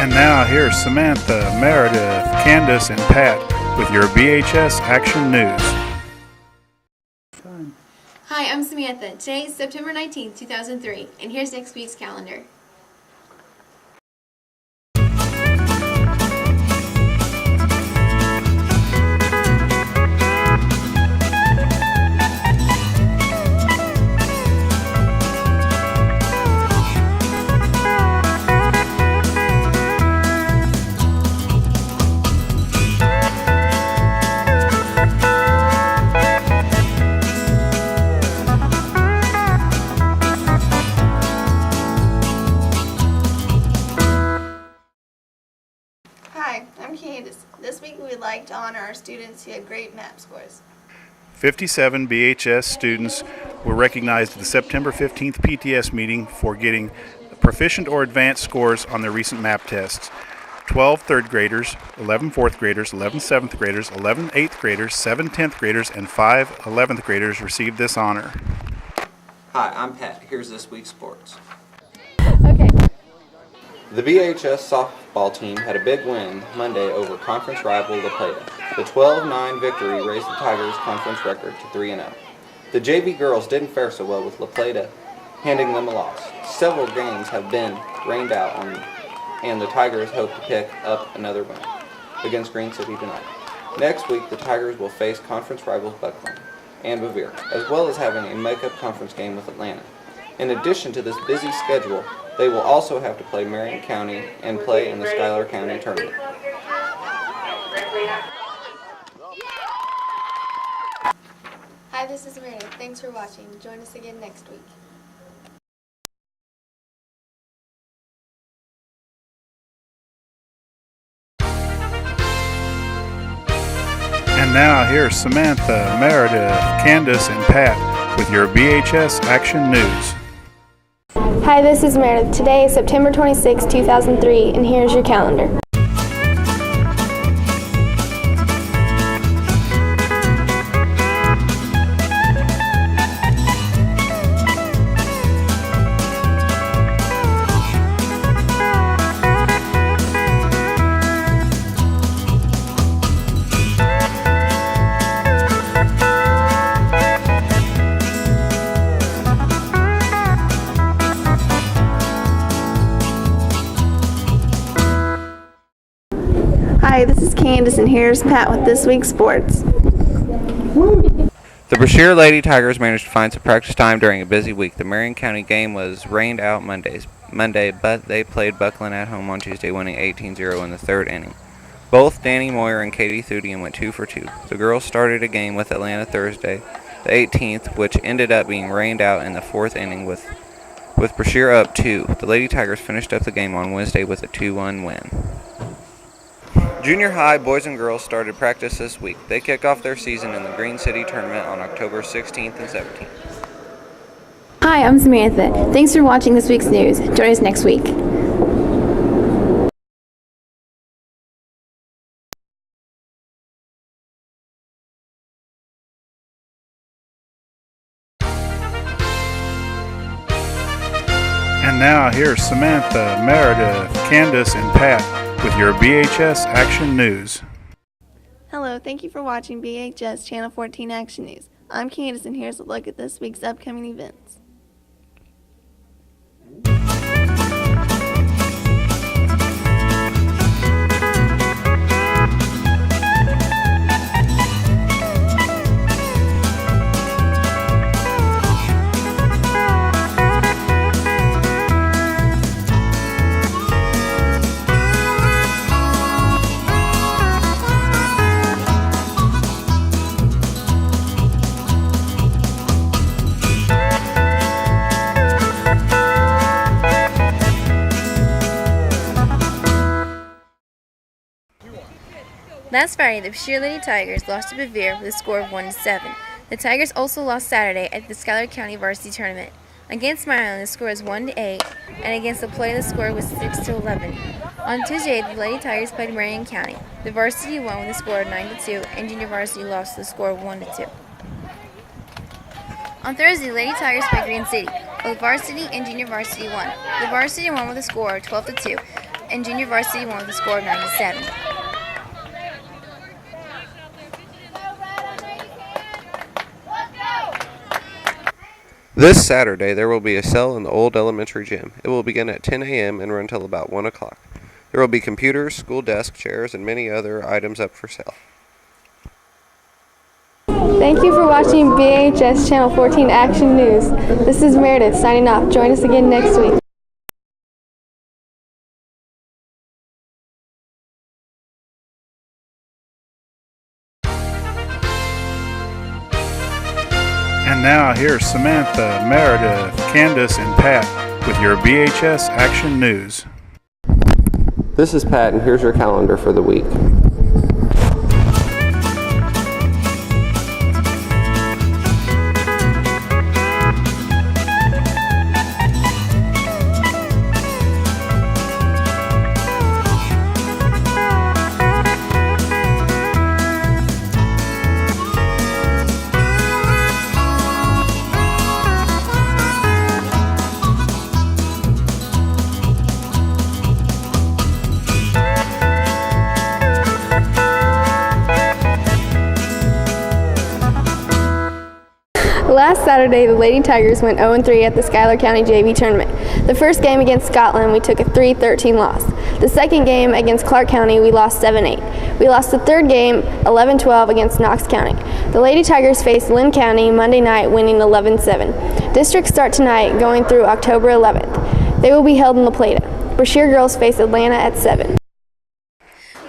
And now here's Samantha, Meredith, Candace, and Pat with your BHS Action News. Hi, I'm Samantha. Today is September 19th, 2003, and here's next week's calendar. Hi, I'm Candace. This week we would like to honor our students who had great MAP scores. 57 BHS students were recognized at the September 15th PTS meeting for getting proficient or advanced scores on their recent MAP tests. 12 third graders, 11 fourth graders, 11 seventh graders, 11 eighth graders, 7 10th graders, and 5 11th graders received this honor. Hi, I'm Pat. Here's this week's sports. Okay. The BHS softball team had a big win Monday over conference rival La Plata. The 12-9 victory raised the Tigers' conference record to 3-0. The JV girls didn't fare so well with La Plata, handing them a loss. Several games have been rained out and the Tigers hope to pick up another win against Green City tonight. Next week, the Tigers will face conference rivals Buckland and Bevier, as well as having a make-up conference game with Atlanta. In addition to this busy schedule, they will also have to play Marion County and play in the Schuyler County tournament. Hi, this is Meredith. Thanks for watching. Join us again next week. And now here's Samantha, Meredith, Candace, and Pat with your BHS Action News. Hi, this is Meredith. Today is September 26, 2003, and here's your calendar. Hi, this is Candace, and here's Pat with this week's sports. The Brashear Lady Tigers managed to find some practice time during a busy week. The Marion County game was rained out Monday, but they played Buckland at home on Tuesday, winning 18-0 in the third inning. Both Danny Moyer and Katie Thudian went 2 for 2. The girls started a game with Atlanta Thursday, the 18th, which ended up being rained out in the fourth inning with Brashear up 2. The Lady Tigers finished up the game on Wednesday with a 2-1 win. Junior high boys and girls started practice this week. They kick off their season in the Green City tournament on October 16th and 17th. Hi, I'm Samantha. Thanks for watching this week's news. Join us next week. And now here's Samantha, Meredith, Candace, and Pat with your BHS Action News. Hello, thank you for watching BHS Channel 14 Action News. I'm Candace, and here's a look at this week's upcoming events. Last Friday, the Brashear Lady Tigers lost to Bevier with a score of 1-7. The Tigers also lost Saturday at the Schuyler County Varsity Tournament. Against Maryland, the score was 1-8, and against La Plata, the score was 6-11. On Tuesday, the Lady Tigers played Marion County. The varsity won with a score of 9-2, and junior varsity lost with a score of 1-2. On Thursday, the Lady Tigers played Green City. Both varsity and junior varsity won. The varsity won with a score of 12-2, and junior varsity won with a score of 9-7. This Saturday, there will be a sale in the old elementary gym. It will begin at 10 a.m. and run until about 1 o'clock. There will be computers, school desk, chairs, and many other items up for sale. Thank you for watching BHS Channel 14 Action News. This is Meredith signing off. Join us again next week. And now here's Samantha, Meredith, Candace, and Pat with your BHS Action News. This is Pat, and here's your calendar for the week. Last Saturday, the Lady Tigers went 0-3 at the Schuyler County JV tournament. The first game against Scotland, we took a 3-13 loss. The second game against Clark County, we lost 7-8. We lost the third game 11-12 against Knox County. The Lady Tigers faced Lynn County Monday night, winning 11-7. Districts start tonight, going through October 11th. They will be held in La Plata. Brashear girls face Atlanta at 7.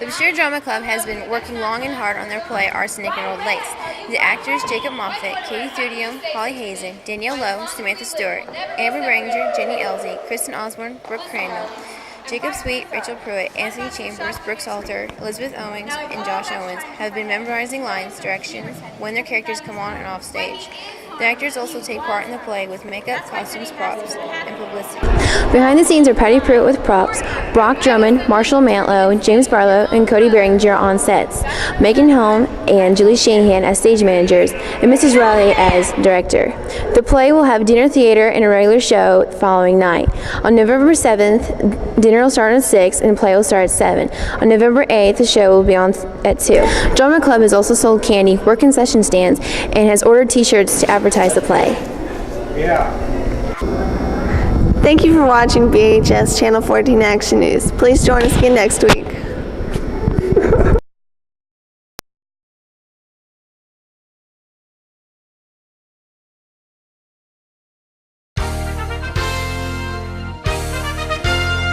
The Brashear Drama Club has been working long and hard on their play Arsenic and Old Lace. The actors Jacob Moffat, Katie Thudium, Holly Hazen, Danielle Lowe, Samantha Stewart, Amber Ranger, Jenny Elsie, Kristen Osborne, Brooke Crandall, Jacob Sweet, Rachel Pruitt, Anthony Chambers, Brooks Alter, Elizabeth Owings, and Josh Owens have been memorizing lines, directions, when their characters come on and off stage. The actors also take part in the play with makeup, costumes, props, and publicity. Behind the scenes are Patty Pruitt with props, Brock Drummond, Marshall Mantlow, James Barlow, and Cody Beringer on sets, Megan Holm and Julie Shanahan as stage managers, and Mrs. Riley as director. The play will have dinner theater and a regular show the following night. On November 7th, dinner will start at 6 and the play will start at 7. On November 8th, the show will be on at 2. Drama Club has also sold candy, work concession stands, and has ordered t-shirts to advertise the play. Thank you for watching BHS Channel 14 Action News. Please join us again next week.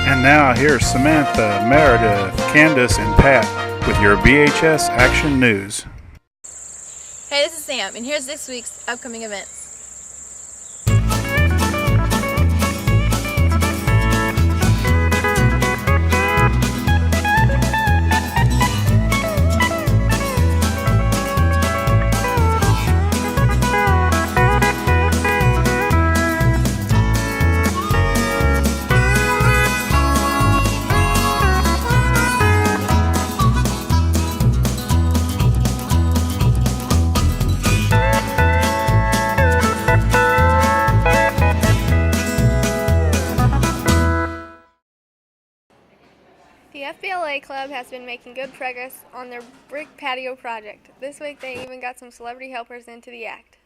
And now here's Samantha, Meredith, Candace, and Pat with your BHS Action News. Hey, this is Sam, and here's this week's upcoming events. The FBLA Club has been making good progress on their brick patio project. This week they even got some celebrity helpers into the act.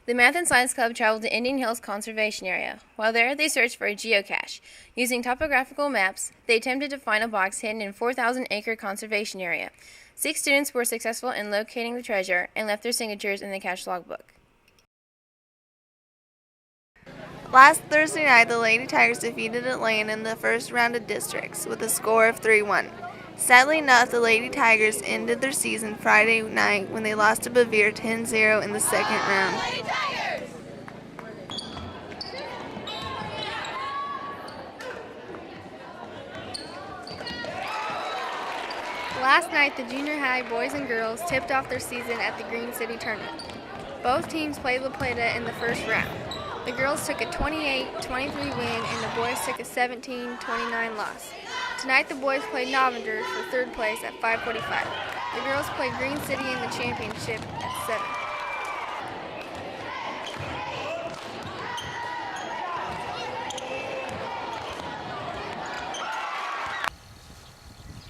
The Math and Science Club traveled to Indian Hills Conservation Area. While there, they searched for a geocache. Using topographical maps, they attempted to find a box hidden in 4,000-acre conservation area. 6 students were successful in locating the treasure and left their signatures in the cache logbook. Last Thursday night, the Lady Tigers defeated Atlanta in the first round of districts with a score of 3-1. Sadly enough, the Lady Tigers ended their season Friday night when they lost to Bevere 10-0 in the second round. Last night, the junior high boys and girls tipped off their season at the Green City Tournament. Both teams played La Plata in the first round. The girls took a 28-23 win and the boys took a 17-29 loss. Tonight the boys played Novender for third place at 5:45. The girls played Green City in the championship at 7.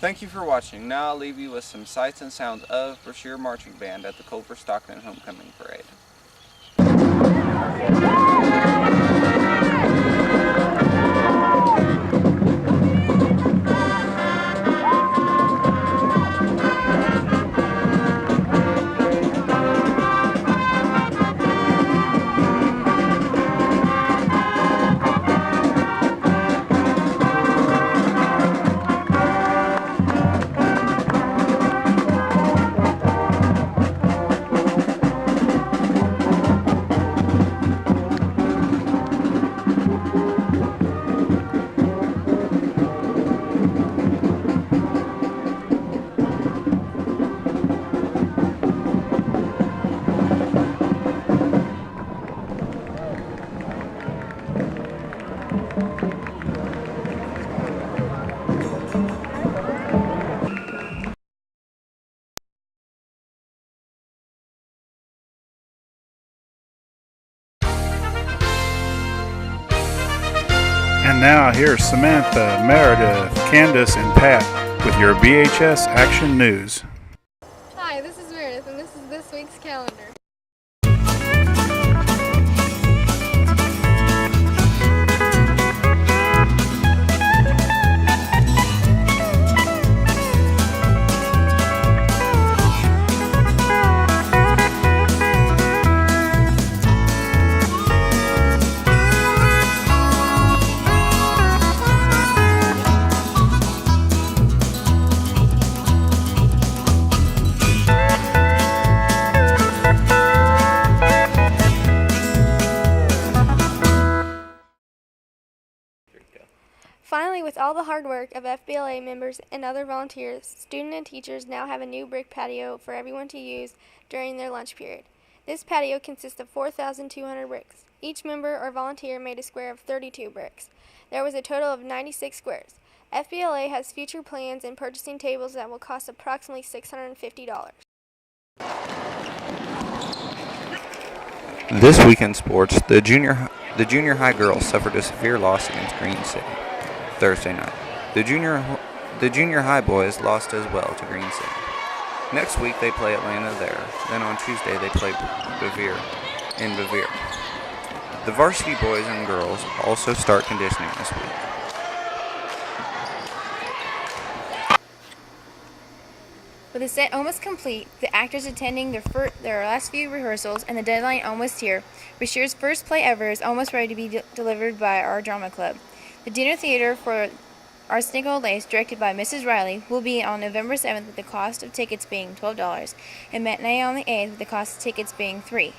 Thank you for watching. Now I'll leave you with some sights and sounds of Brashear Marching Band at the Culver-Stockton Homecoming Parade. And now here's Samantha, Meredith, Candace, and Pat with your BHS Action News. Hi, this is Meredith, and this is this week's calendar. Finally, with all the hard work of FBLA members and other volunteers, students and teachers now have a new brick patio for everyone to use during their lunch period. This patio consists of 4,200 bricks. Each member or volunteer made a square of 32 bricks. There was a total of 96 squares. FBLA has future plans in purchasing tables that will cost approximately $650. This week in sports, the junior high girls suffered a severe loss against Green City Thursday night. The junior high boys lost as well to Green City. Next week they play Atlanta there. Then on Tuesday they play Bevier in Bevier. The varsity boys and girls also start conditioning this week. With the set almost complete, the actors attending their last few rehearsals, and the deadline almost here, Brashear's first play ever is almost ready to be delivered by our drama club. The dinner theater for Arsenic Old Lace, directed by Mrs. Riley, will be on November 7th with the cost of tickets being $12, and matinee on the 8th with the cost of tickets being $3.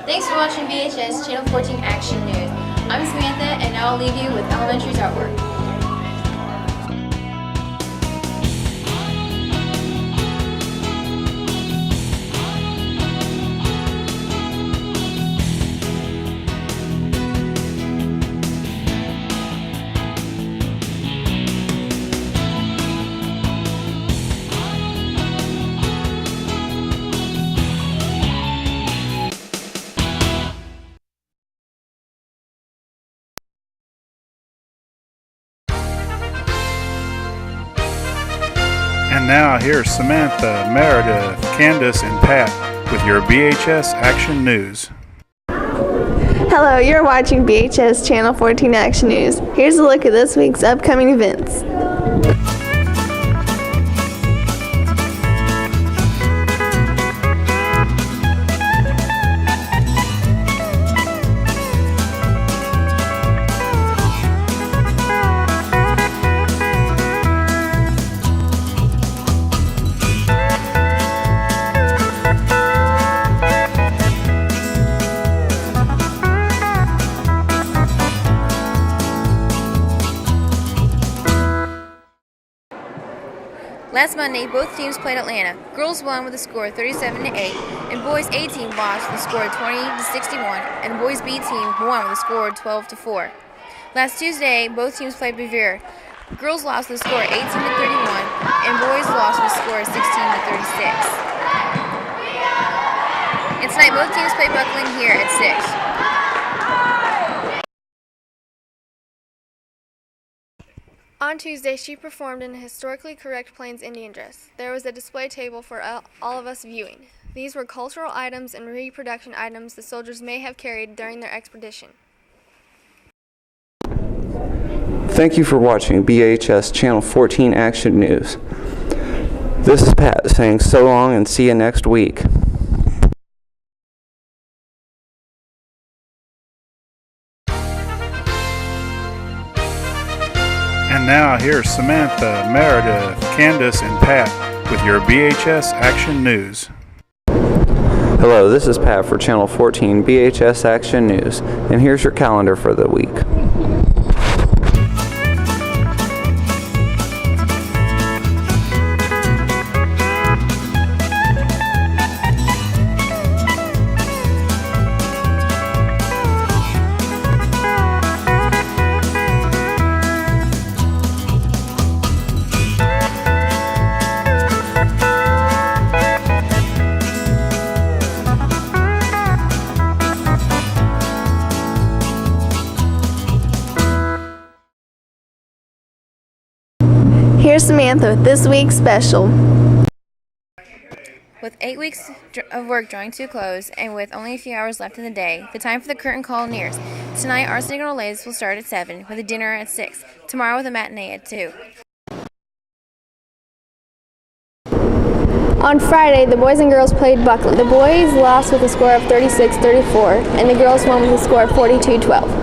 Thanks for watching BHS Channel 14 Action News. I'm Samantha, and now I'll leave you with Elementary's artwork. And now here's Samantha, Meredith, Candace, and Pat with your BHS Action News. Hello, you're watching BHS Channel 14 Action News. Here's a look at this week's upcoming events. Last Monday, both teams played Atlanta. Girls won with a score of 37-8, and boys A team lost with a score of 20-61, and boys B team won with a score of 12-4. Last Tuesday, both teams played Bevier. Girls lost with a score of 18-31, and boys lost with a score of 16-36. And tonight, both teams play Buckling here at 6. On Tuesday, she performed in a historically correct Plains Indian dress. There was a display table for all of us viewing. These were cultural items and reproduction items the soldiers may have carried during their expedition. Thank you for watching BHS Channel 14 Action News. This is Pat saying so long and see you next week. And now here's Samantha, Meredith, Candace, and Pat with your BHS Action News. Hello, this is Pat for Channel 14 BHS Action News, and here's your calendar for the week. Here's Samantha with this week's special. With 8 weeks of work drawing to a close, and with only a few hours left in the day, the time for the curtain call nears. Tonight, our Signal Ladies will start at 7, with a dinner at 6. Tomorrow, with a matinee at 2. On Friday, the boys and girls played Buckland. The boys lost with a score of 36-34, and the girls won with a score of 42-12.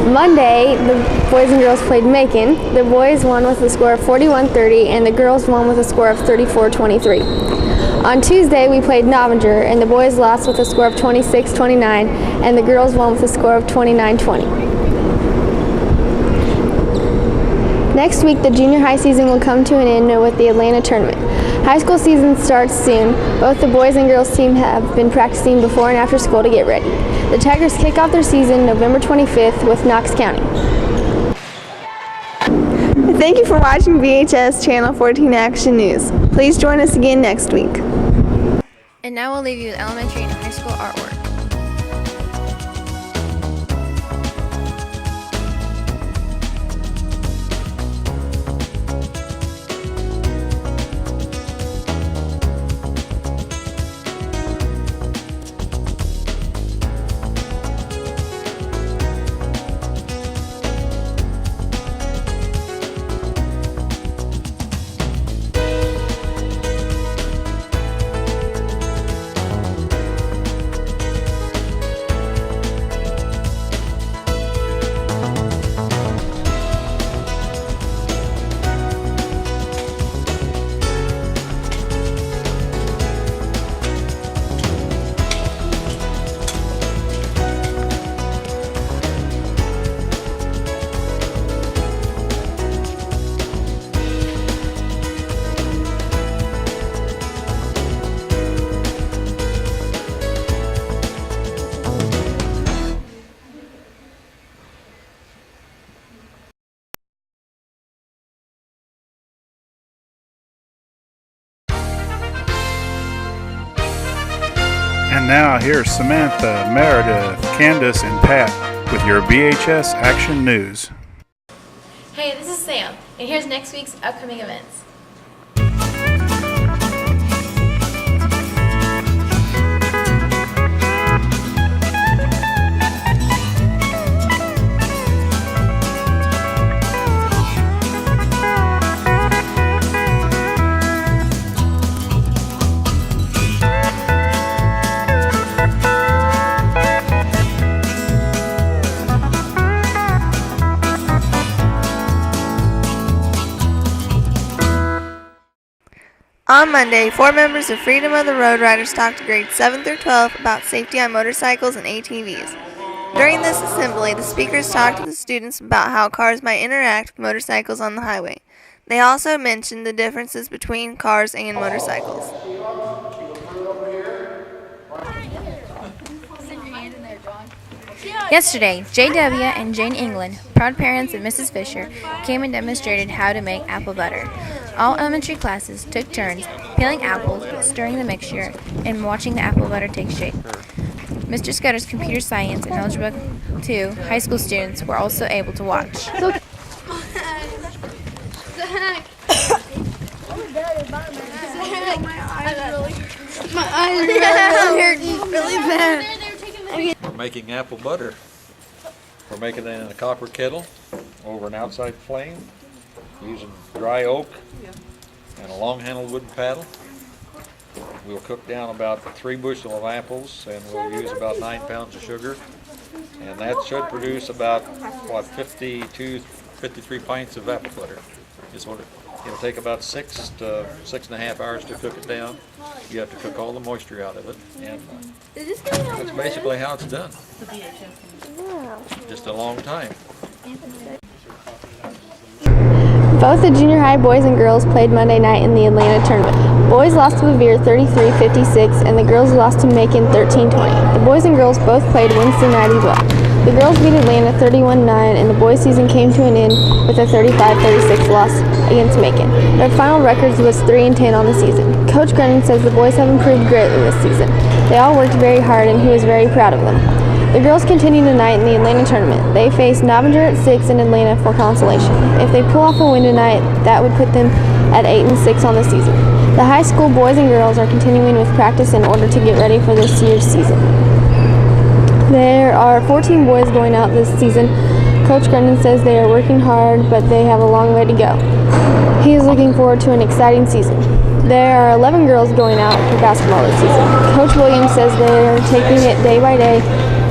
Monday, the boys and girls played Macon. The boys won with a score of 41-30, and the girls won with a score of 34-23. On Tuesday, we played Novinger, and the boys lost with a score of 26-29, and the girls won with a score of 29-20. Next week, the junior high season will come to an end with the Atlanta tournament. High school season starts soon. Both the boys and girls team have been practicing before and after school to get ready. The Tigers kick off their season November 25th with Knox County. Thank you for watching VHS Channel 14 Action News. Please join us again next week. And now we'll leave you with elementary and high school artwork. And now here's Samantha, Meredith, Candace, and Pat with your BHS Action News. Hey, this is Sam, and here's next week's upcoming events. On Monday, 4 members of Freedom of the Road Riders talked to grades 7 through 12 about safety on motorcycles and ATVs. During this assembly, the speakers talked to the students about how cars might interact with motorcycles on the highway. They also mentioned the differences between cars and motorcycles. Yesterday, J.W. and Jane England, proud parents of Mrs. Fisher, came and demonstrated how to make apple butter. All elementary classes took turns peeling apples, stirring the mixture, and watching the apple butter take shape. Mr. Scudder's computer science and algebra 2 high school students were also able to watch. We're making apple butter. We're making it in a copper kettle over an outside flame using dry oak and a long-handled wooden paddle. We'll cook down about 3 bushel of apples, and we'll use about 9 pounds of sugar. And that should produce about, 53 pints of apple butter. It'll take about 6 to 6.5 hours to cook it down. You have to cook all the moisture out of it, and that's basically how it's done. Just a long time. Both the junior high boys and girls played Monday night in the Atlanta tournament. Boys lost to Bevere 33-56 and the girls lost to Macon 13-20. The boys and girls both played Wednesday night as well. The girls beat Atlanta 31-9 and the boys' season came to an end with a 35-36 loss against Macon. Their final records was 3-10 on the season. Coach Grennan says the boys have improved greatly this season. They all worked very hard and he was very proud of them. The girls continue tonight in the Atlanta tournament. They face Novinger at 6 in Atlanta for consolation. If they pull off a win tonight, that would put them at 8-6 on the season. The high school boys and girls are continuing with practice in order to get ready for this year's season. There are 14 boys going out this season. Coach Grennan says they are working hard, but they have a long way to go. He is looking forward to an exciting season. There are 11 girls going out for basketball this season. Coach Williams says they are taking it day by day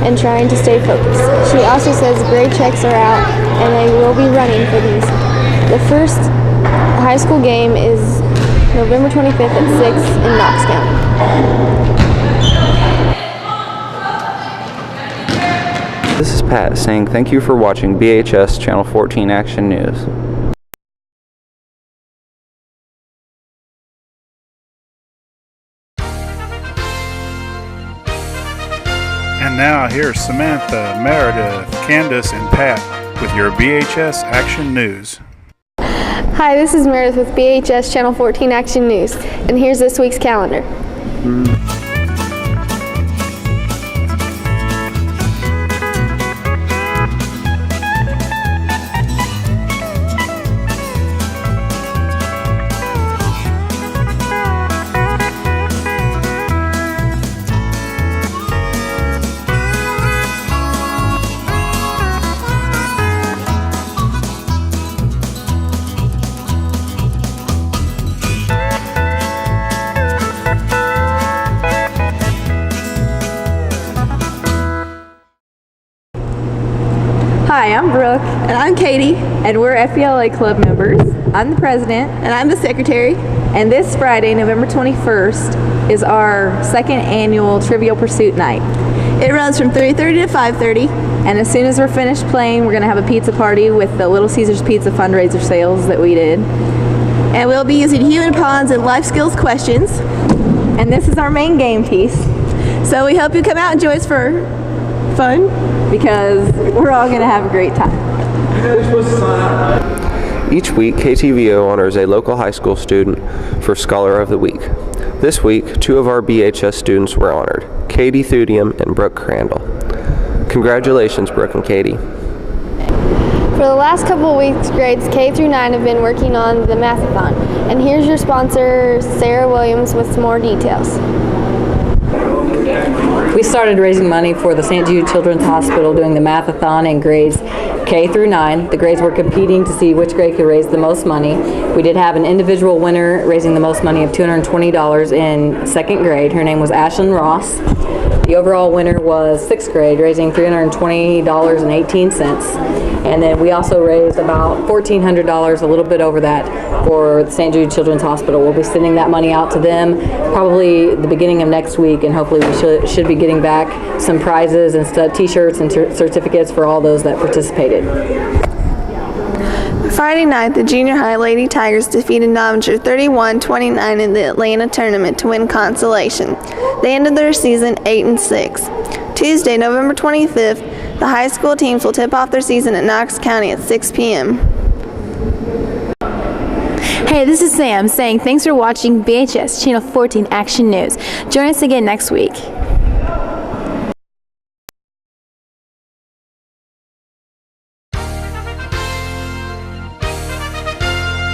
and trying to stay focused. She also says grade checks are out and they will be running for these. The first high school game is November 25th at 6 in Knox County. This is Pat saying thank you for watching BHS Channel 14 Action News. And now here's Samantha, Meredith, Candace, and Pat with your BHS Action News. Hi, this is Meredith with BHS Channel 14 Action News, and here's this week's calendar. Hi, I'm Brooke. And I'm Katie. And we're FBLA club members. I'm the president. And I'm the secretary. And this Friday, November 21st, is our second annual Trivial Pursuit Night. It runs from 3:30 to 5:30. And as soon as we're finished playing, we're going to have a pizza party with the Little Caesars Pizza fundraiser sales that we did. And we'll be using human ponds and life skills questions. And this is our main game piece. So we hope you come out and join us for fun. Because we're all going to have a great time. Each week, KTVO honors a local high school student for Scholar of the Week. This week, 2 of our BHS students were honored, Katie Thudium and Brooke Crandall. Congratulations, Brooke and Katie. For the last couple of weeks, grades K through 9 have been working on the Mathathon. And here's your sponsor, Sarah Williams, with some more details. We started raising money for the St. Jude Children's Hospital doing the Mathathon in grades K through 9. The grades were competing to see which grade could raise the most money. We did have an individual winner raising the most money of $220 in second grade. Her name was Ashlyn Ross. The overall winner was 6th grade, raising $320.18. And then we also raised about $1,400, a little bit over that, for the St. Jude Children's Hospital. We'll be sending that money out to them probably the beginning of next week, and hopefully we should be getting back some prizes and t-shirts and certificates for all those that participated. Friday night, the junior high Lady Tigers defeated Novinger 31-29 in the Atlanta tournament to win consolation. They ended their season 8-6. Tuesday, November 25th, the high school teams will tip off their season at Knox County at 6 p.m. Hey, this is Sam saying thanks for watching BHS Channel 14 Action News. Join us again next week.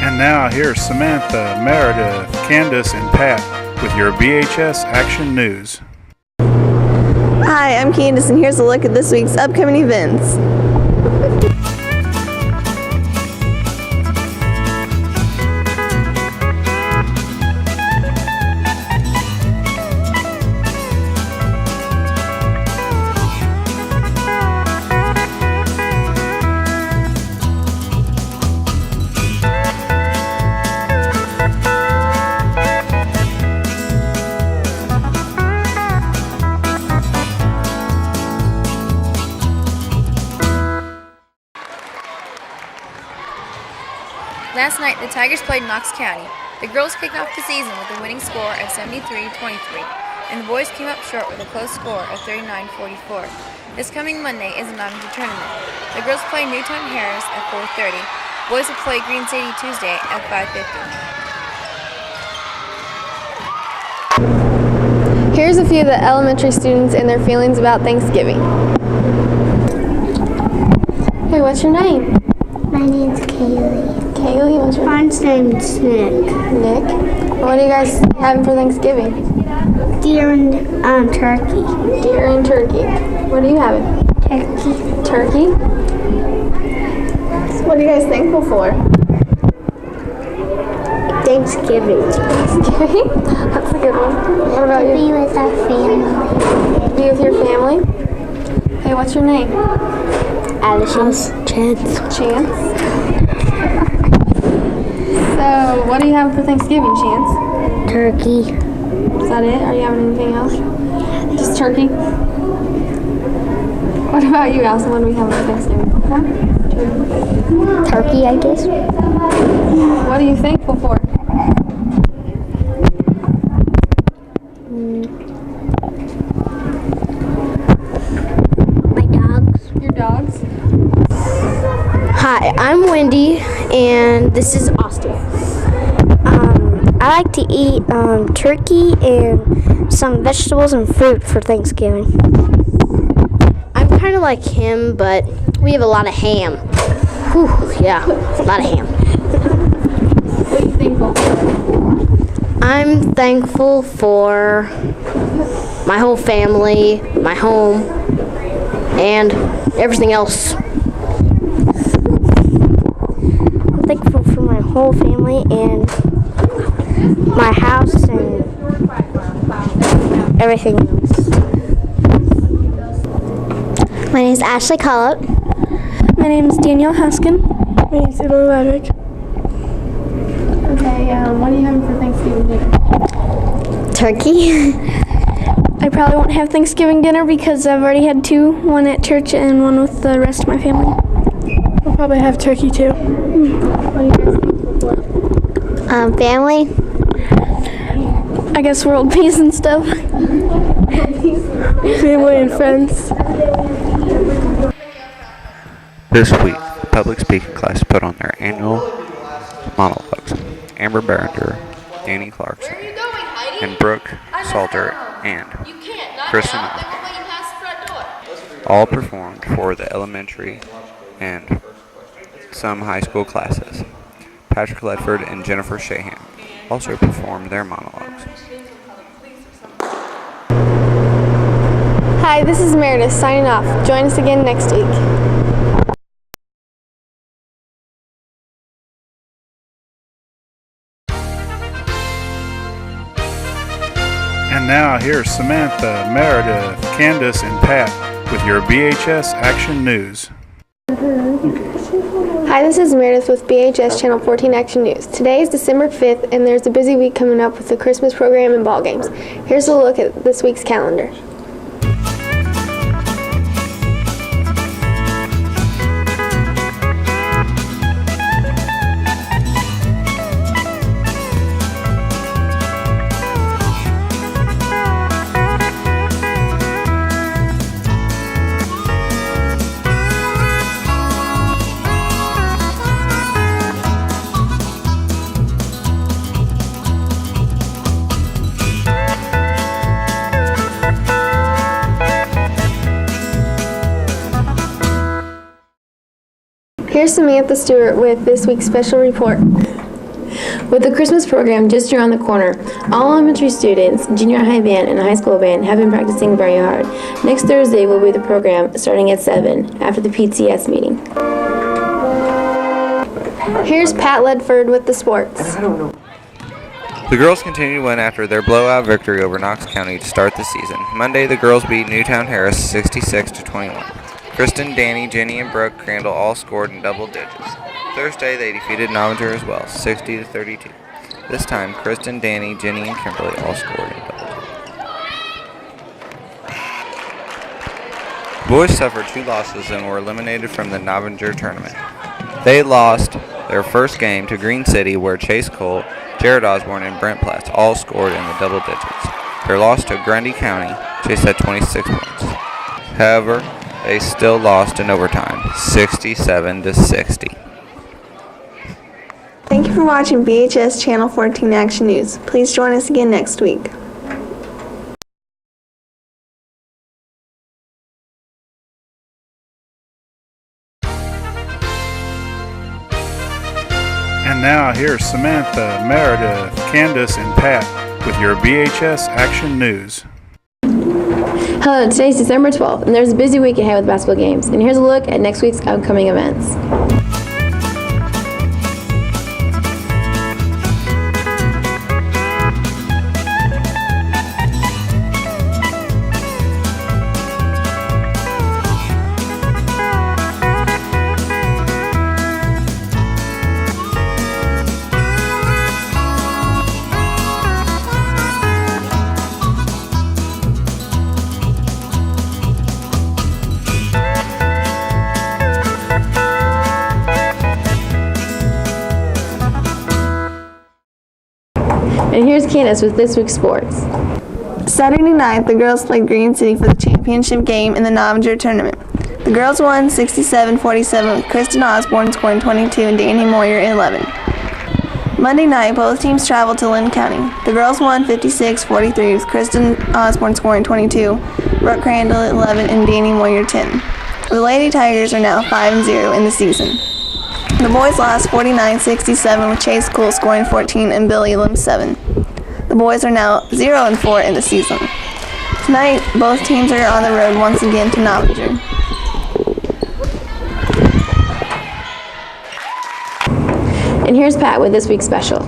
And now here's Samantha, Meredith, Candace, and Pat with your BHS Action News. Hi, I'm Candace, and here's a look at this week's upcoming events. Last night, the Tigers played Knox County. The girls kicked off the season with a winning score of 73-23, and the boys came up short with a close score of 39-44. This coming Monday is a non-major tournament. The girls play Newtown Harris at 4:30. Boys will play Green City Tuesday at 5:50. Here's a few of the elementary students and their feelings about Thanksgiving. Hey, what's your name? My name's Kaylee. Kaylee, what's your name? Mine's name's Nick. Nick. What are you guys having for Thanksgiving? Deer and turkey. Deer and turkey. What are you having? Turkey. Turkey? What are you guys thankful for? Thanksgiving. Thanksgiving? That's a good one. What about you? Be with our family. Be with your family? Hey, what's your name? Allison. Chance. Chance. So, what do you have for Thanksgiving, Chance? Turkey. Is that it? Are you having anything else? Just turkey? What about you, Allison? What do we have for Thanksgiving? Turkey, I guess. What are you thankful for? My dogs. Your dogs? Hi, I'm Wendy, and this is Austin. I like to eat turkey and some vegetables and fruit for Thanksgiving. I'm kind of like him, but we have a lot of ham. Whew, yeah, a lot of ham. What are you thankful for? I'm thankful for my whole family, my home, and everything else. I'm thankful for my whole family and my house and everything else. My name is Ashley Collop. My name is Danielle Huskin. My name is Emma Ledrick. Okay, what are you having for Thanksgiving dinner? Turkey. I probably won't have Thanksgiving dinner because I've already had two, one at church and one with the rest of my family. We'll probably have turkey too. What are you guys thankful for? Family. I guess world peace and stuff. Family and friends. This week, the public speaking class put on their annual monologues. Amber Barrender, Danny Clarkson, and Brooke Salter, and Kristen all performed for the elementary and some high school classes. Patrick Ledford and Jennifer Shahan also performed their monologues. Hi, this is Meredith signing off. Join us again next week. And now here's Samantha, Meredith, Candace, and Pat with your BHS Action News. Hi, this is Meredith with BHS Channel 14 Action News. Today is December 5th, and there's a busy week coming up with the Christmas program and ball games. Here's a look at this week's calendar. Here's Samantha Stewart with this week's special report. With the Christmas program just around the corner, all elementary students, junior high band, and high school band have been practicing very hard. Next Thursday will be the program starting at 7 after the PTS meeting. Here's Pat Ledford with the sports. The girls continue to win after their blowout victory over Knox County to start the season. Monday, the girls beat Newtown Harris 66-21. Kristen, Danny, Jenny, and Brooke Crandall all scored in double digits. Thursday, they defeated Novinger as well, 60-32. This time, Kristen, Danny, Jenny, and Kimberly all scored in double digits. Boys suffered 2 losses and were eliminated from the Novinger tournament. They lost their first game to Green City, where Chase Cole, Jared Osborne, and Brent Platts all scored in the double digits. Their loss to Grundy County, Chase had 26 points. However, they still lost in overtime, 67-60. Thank you for watching BHS Channel 14 Action News. Please join us again next week. And now here's Samantha, Meredith, Candace, and Pat with your BHS Action News. Hello, today's December 12th, and there's a busy week ahead with basketball games. And here's a look at next week's upcoming events. And here's Candace with this week's sports. Saturday night, the girls played Green City for the championship game in the Novinger tournament. The girls won 67-47 with Kristen Osborne scoring 22 and Danny Moyer 11. Monday night, both teams traveled to Lynn County. The girls won 56-43 with Kristen Osborne scoring 22, Brooke Crandall 11, and Danny Moyer 10. The Lady Tigers are now 5-0 in the season. The boys lost 49-67 with Chase Cole scoring 14 and Billy Lim 7. The boys are now 0-4 in the season. Tonight, both teams are on the road once again to Novinger. And here's Pat with this week's special.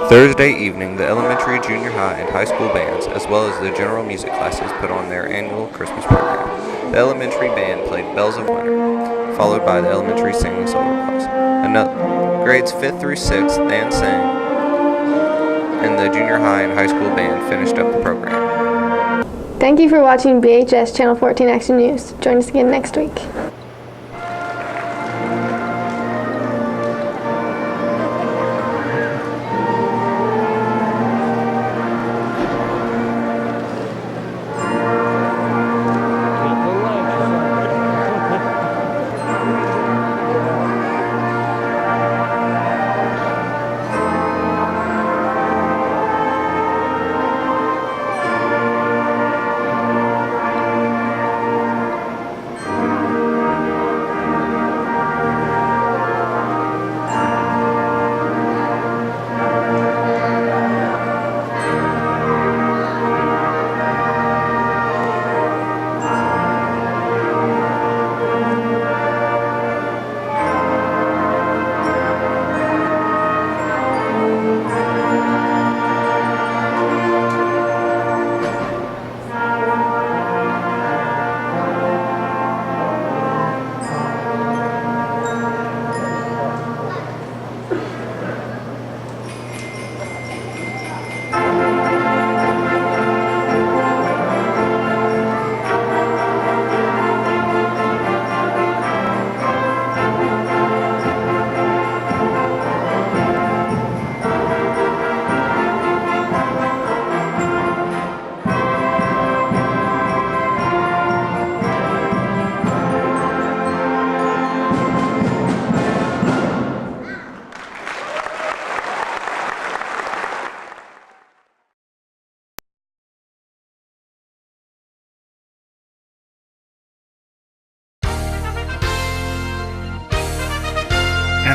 Thursday evening, the elementary, junior high, and high school bands, as well as the general music classes, put on their annual Christmas program. The elementary band played Bells of Winter, followed by the elementary singing solo class. Grades 5th through 6th then sang, and the junior high and high school band finished up the program. Thank you for watching BHS Channel 14 Action News. Join us again next week.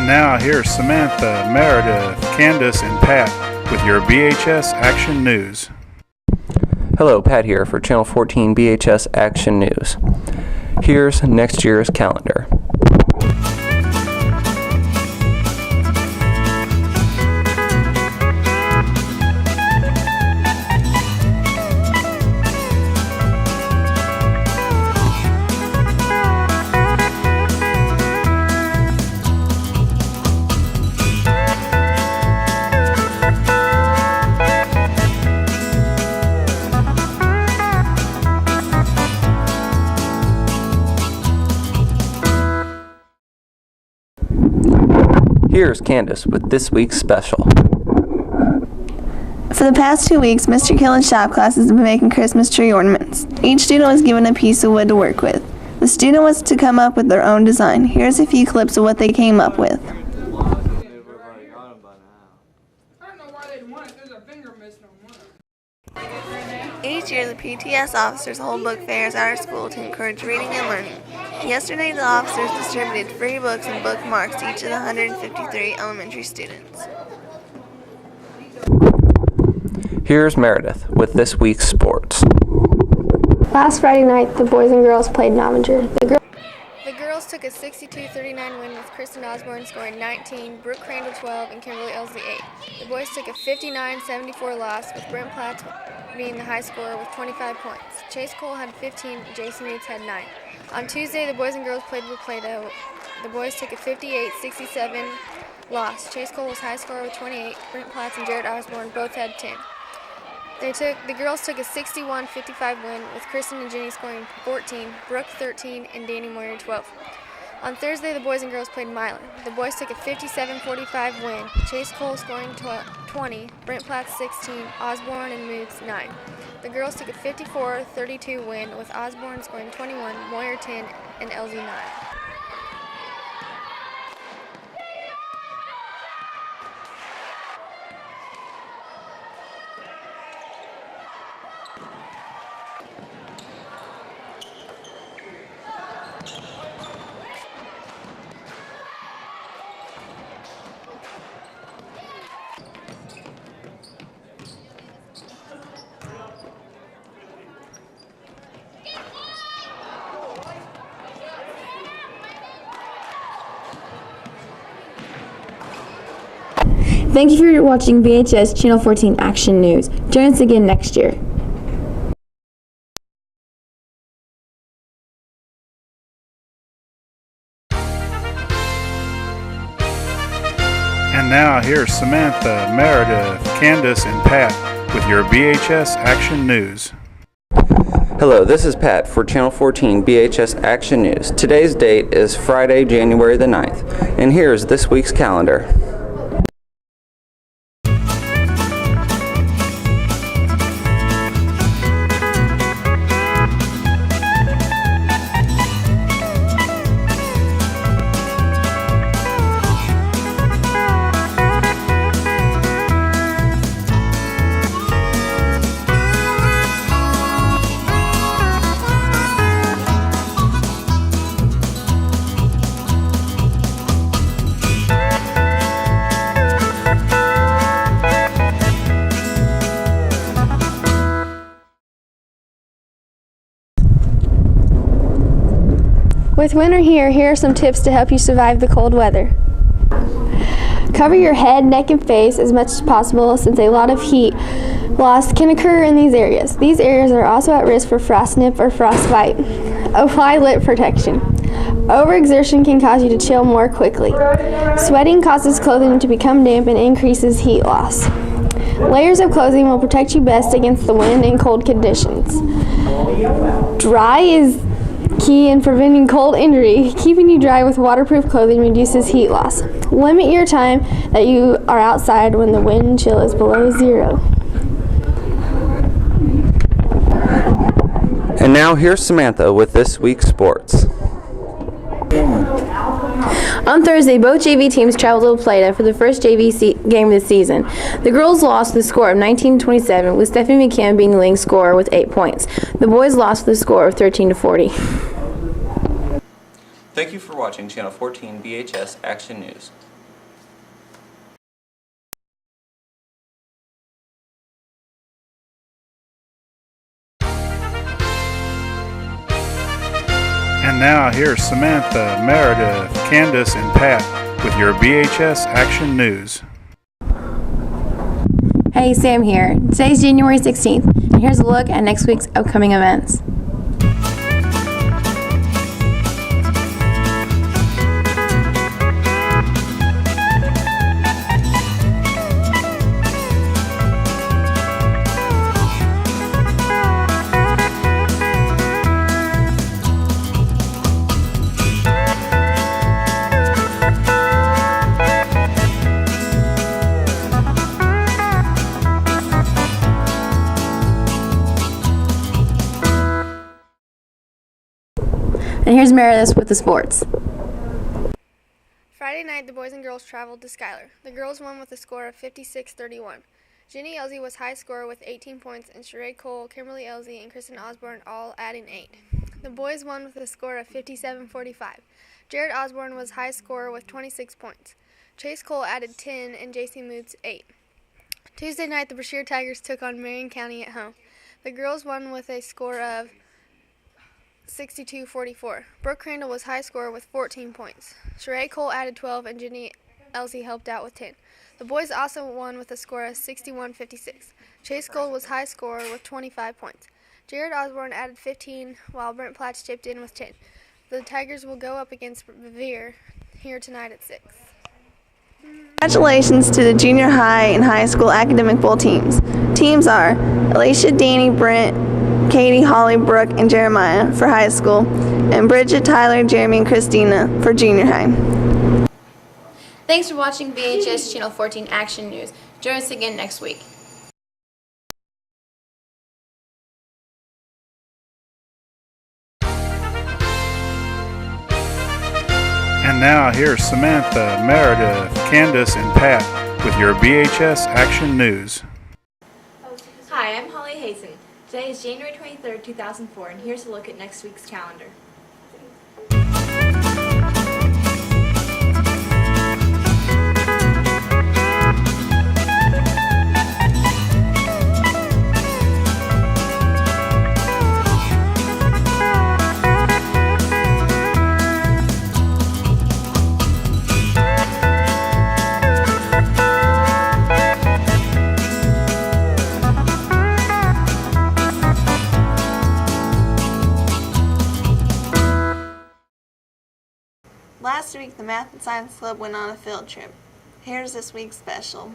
And now here's Samantha, Meredith, Candace, and Pat with your BHS Action News. Hello, Pat here for Channel 14 BHS Action News. Here's next year's calendar. Here's Candace with this week's special. For the past 2 weeks, Mr. Killen's shop classes have been making Christmas tree ornaments. Each student was given a piece of wood to work with. The student was to come up with their own design. Here's a few clips of what they came up with. Each year, the PTS officers hold book fairs at our school to encourage reading and learning. Yesterday, the officers distributed free books and bookmarks to each of the 153 elementary students. Here's Meredith with this week's sports. Last Friday night, the boys and girls played Novinger. The girls took a 62-39 win with Kristen Osborne scoring 19, Brooke Crandall 12, and Kimberly Elsley 8. The boys took a 59-74 loss with Brent Platts being the high scorer with 25 points. Chase Cole had 15, Jason Reeds had 9. On Tuesday, the boys and girls played with Plato. The boys took a 58-67 loss. Chase Cole was high scorer with 28, Brent Platts and Jared Osborne both had 10. The girls took a 61-55 win with Kristen and Jenny scoring 14, Brooke 13, and Danny Moyer 12. On Thursday, the boys and girls played Milan. The boys took a 57-45 win, Chase Cole scoring 20, Brent Platts 16, Osborne and Moods 9. The girls took a 54-32 win with Osborne scoring 21, Moyer 10, and Elsie 9. Thank you for watching BHS Channel 14 Action News. Join us again next year. And now here's Samantha, Meredith, Candace, and Pat with your BHS Action News. Hello, this is Pat for Channel 14 BHS Action News. Today's date is Friday, January the 9th, and here's this week's calendar. With winter here are some tips to help you survive the cold weather. Cover your head, neck, and face as much as possible since a lot of heat loss can occur in these areas. These areas are also at risk for frostnip or frostbite. Apply lip protection. Overexertion can cause you to chill more quickly. Sweating causes clothing to become damp and increases heat loss. Layers of clothing will protect you best against the wind and cold conditions. Dry is key in preventing cold injury. Keeping you dry with waterproof clothing reduces heat loss. Limit your time that you are outside when the wind chill is below 0. And now here's Samantha with this week's sports. On Thursday, both JV teams traveled to Plato for the first JV game of the season. The girls lost with a score of 19-27, with Stephanie McKim being the leading scorer with 8 points. The boys lost with a score of 13-40. Thank you for watching Channel 14 BHS Action News. And now here's Samantha, Meredith, Candace, and Pat with your BHS Action News. Hey, Sam here. Today's January 16th, and here's a look at next week's upcoming events. And here's Meredith with the sports. Friday night, the boys and girls traveled to Schuyler. The girls won with a score of 56-31. Jenny Elsie was high scorer with 18 points, and Sheree Cole, Kimberly Elsie, and Kristen Osborne all adding 8. The boys won with a score of 57-45. Jared Osborne was high scorer with 26 points. Chase Cole added 10, and JC Moots 8. Tuesday night, the Brashear Tigers took on Marion County at home. The girls won with a score of 62-44. Brooke Crandall was high scorer with 14 points. Sheree Cole added 12, and Jenny Elsie helped out with 10. The boys also won with a score of 61-56. Chase Cole was high scorer with 25 points. Jared Osborne added 15, while Brent Platts chipped in with 10. The Tigers will go up against Revere here tonight at 6. Congratulations to the junior high and high school academic bowl teams. Teams are Alicia, Danny, Brent, Katie, Holly, Brooke, and Jeremiah for high school, and Bridget, Tyler, Jeremy, and Christina for junior high. Thanks for watching BHS Channel 14 Action News. Join us again next week. And now here's Samantha, Meredith, Candace, and Pat with your BHS Action News. Hi, I'm Holly Hazen. Today is January 23rd, 2004, and here's a look at next week's calendar. Last week, the Math and Science Club went on a field trip. Here's this week's special.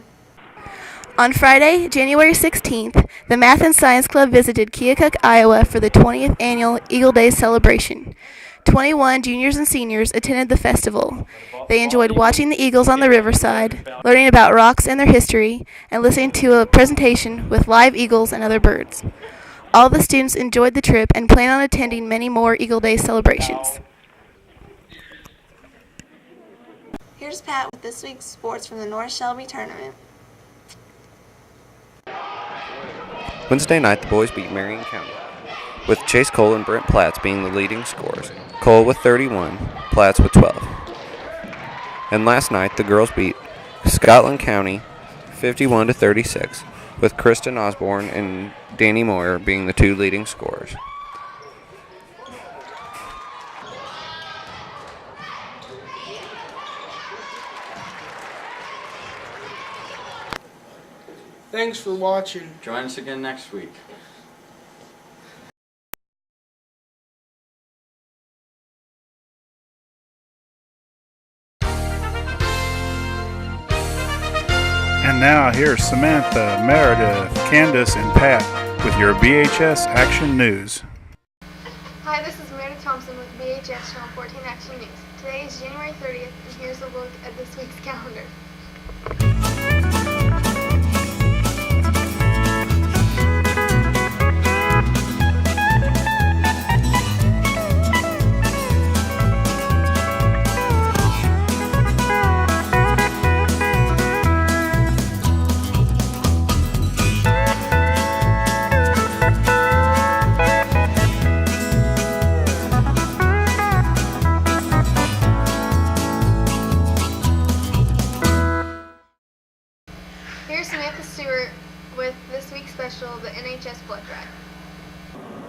On Friday, January 16th, the Math and Science Club visited Keokuk, Iowa for the 20th annual Eagle Day celebration. 21 juniors and seniors attended the festival. They enjoyed watching the eagles on the riverside, learning about rocks and their history, and listening to a presentation with live eagles and other birds. All the students enjoyed the trip and plan on attending many more Eagle Day celebrations. Here's Pat with this week's sports from the North Shelby Tournament. Wednesday night, the boys beat Marion County, with Chase Cole and Brent Platts being the leading scorers. Cole with 31, Platts with 12. And last night, the girls beat Scotland County 51-36, with Kristen Osborne and Danny Moyer being the two leading scorers. Thanks for watching. Join us again next week. And now here's Samantha, Meredith, Candace, and Pat with your BHS Action News. Hi, this is Meredith Thompson with BHS Channel 14 Action News. Today is January 30th, and here's a look at this week's calendar. Here's Samantha Stewart with this week's special, the NHS Blood Drive.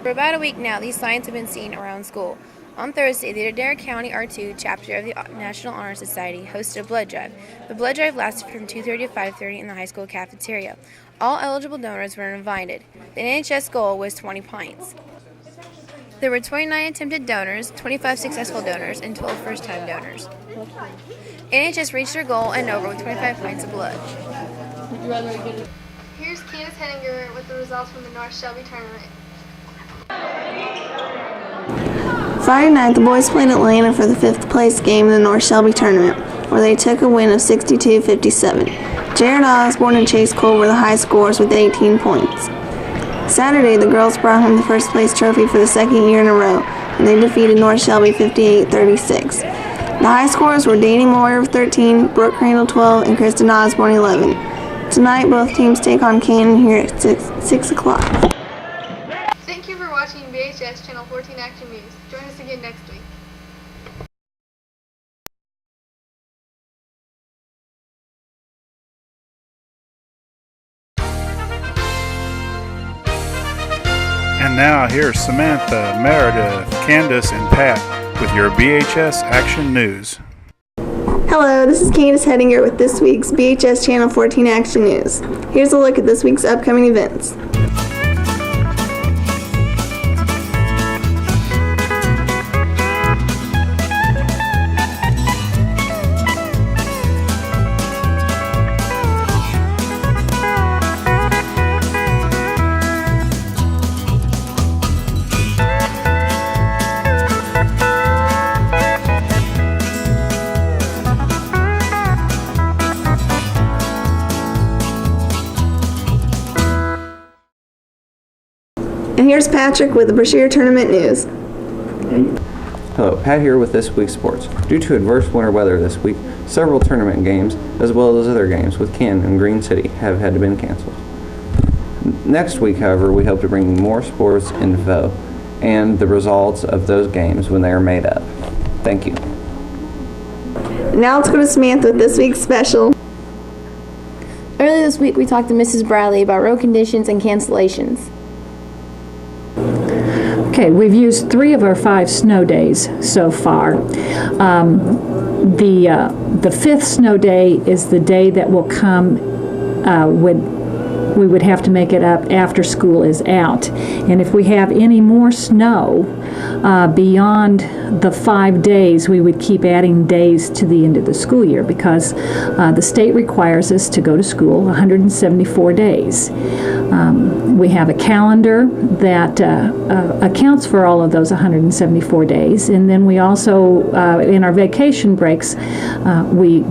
For about a week now, these signs have been seen around school. On Thursday, the Adair County R2 chapter of the National Honor Society hosted a blood drive. The blood drive lasted from 2:30 to 5:30 in the high school cafeteria. All eligible donors were invited. The NHS goal was 20 pints. There were 29 attempted donors, 25 successful donors, and 12 first-time donors. NHS reached their goal and over with 25 pints of blood. Here's Candace Henninger with the results from the North Shelby tournament. Friday night, the boys played Atlanta for the 5th place game in the North Shelby tournament, where they took a win of 62-57. Jared Osborne and Chase Cole were the high scorers with 18 points. Saturday, the girls brought home the first place trophy for the second year in a row, and they defeated North Shelby 58-36. The high scorers were Danny Moyer with 13, Brooke Crandall 12, and Kristen Osborne 11. Tonight, both teams take on Cannon here at 6 o'clock. Thank you for watching BHS Channel 14 Action News. Join us again next week. And now here's Samantha, Meredith, Candace, and Pat with your BHS Action News. Hello, this is Candace Hedinger with this week's BHS Channel 14 Action News. Here's a look at this week's upcoming events. And here's Patrick with the Brashear Tournament News. Hello, Pat here with this week's sports. Due to adverse winter weather this week, several tournament games, as well as other games with Ken and Green City, have had to be canceled. Next week, however, we hope to bring you more sports info and the results of those games when they are made up. Thank you. Now let's go to Samantha with this week's special. Earlier this week, we talked to Mrs. Bradley about road conditions and cancellations. Okay, we've used 3 of our 5 snow days so far. The 5th snow day is the day that will come when we would have to make it up after school is out. And if we have any more snow beyond the 5 days, we would keep adding days to the end of the school year because the state requires us to go to school 174 days. We have a calendar that accounts for all of those 174 days, and then we also, in our vacation breaks, we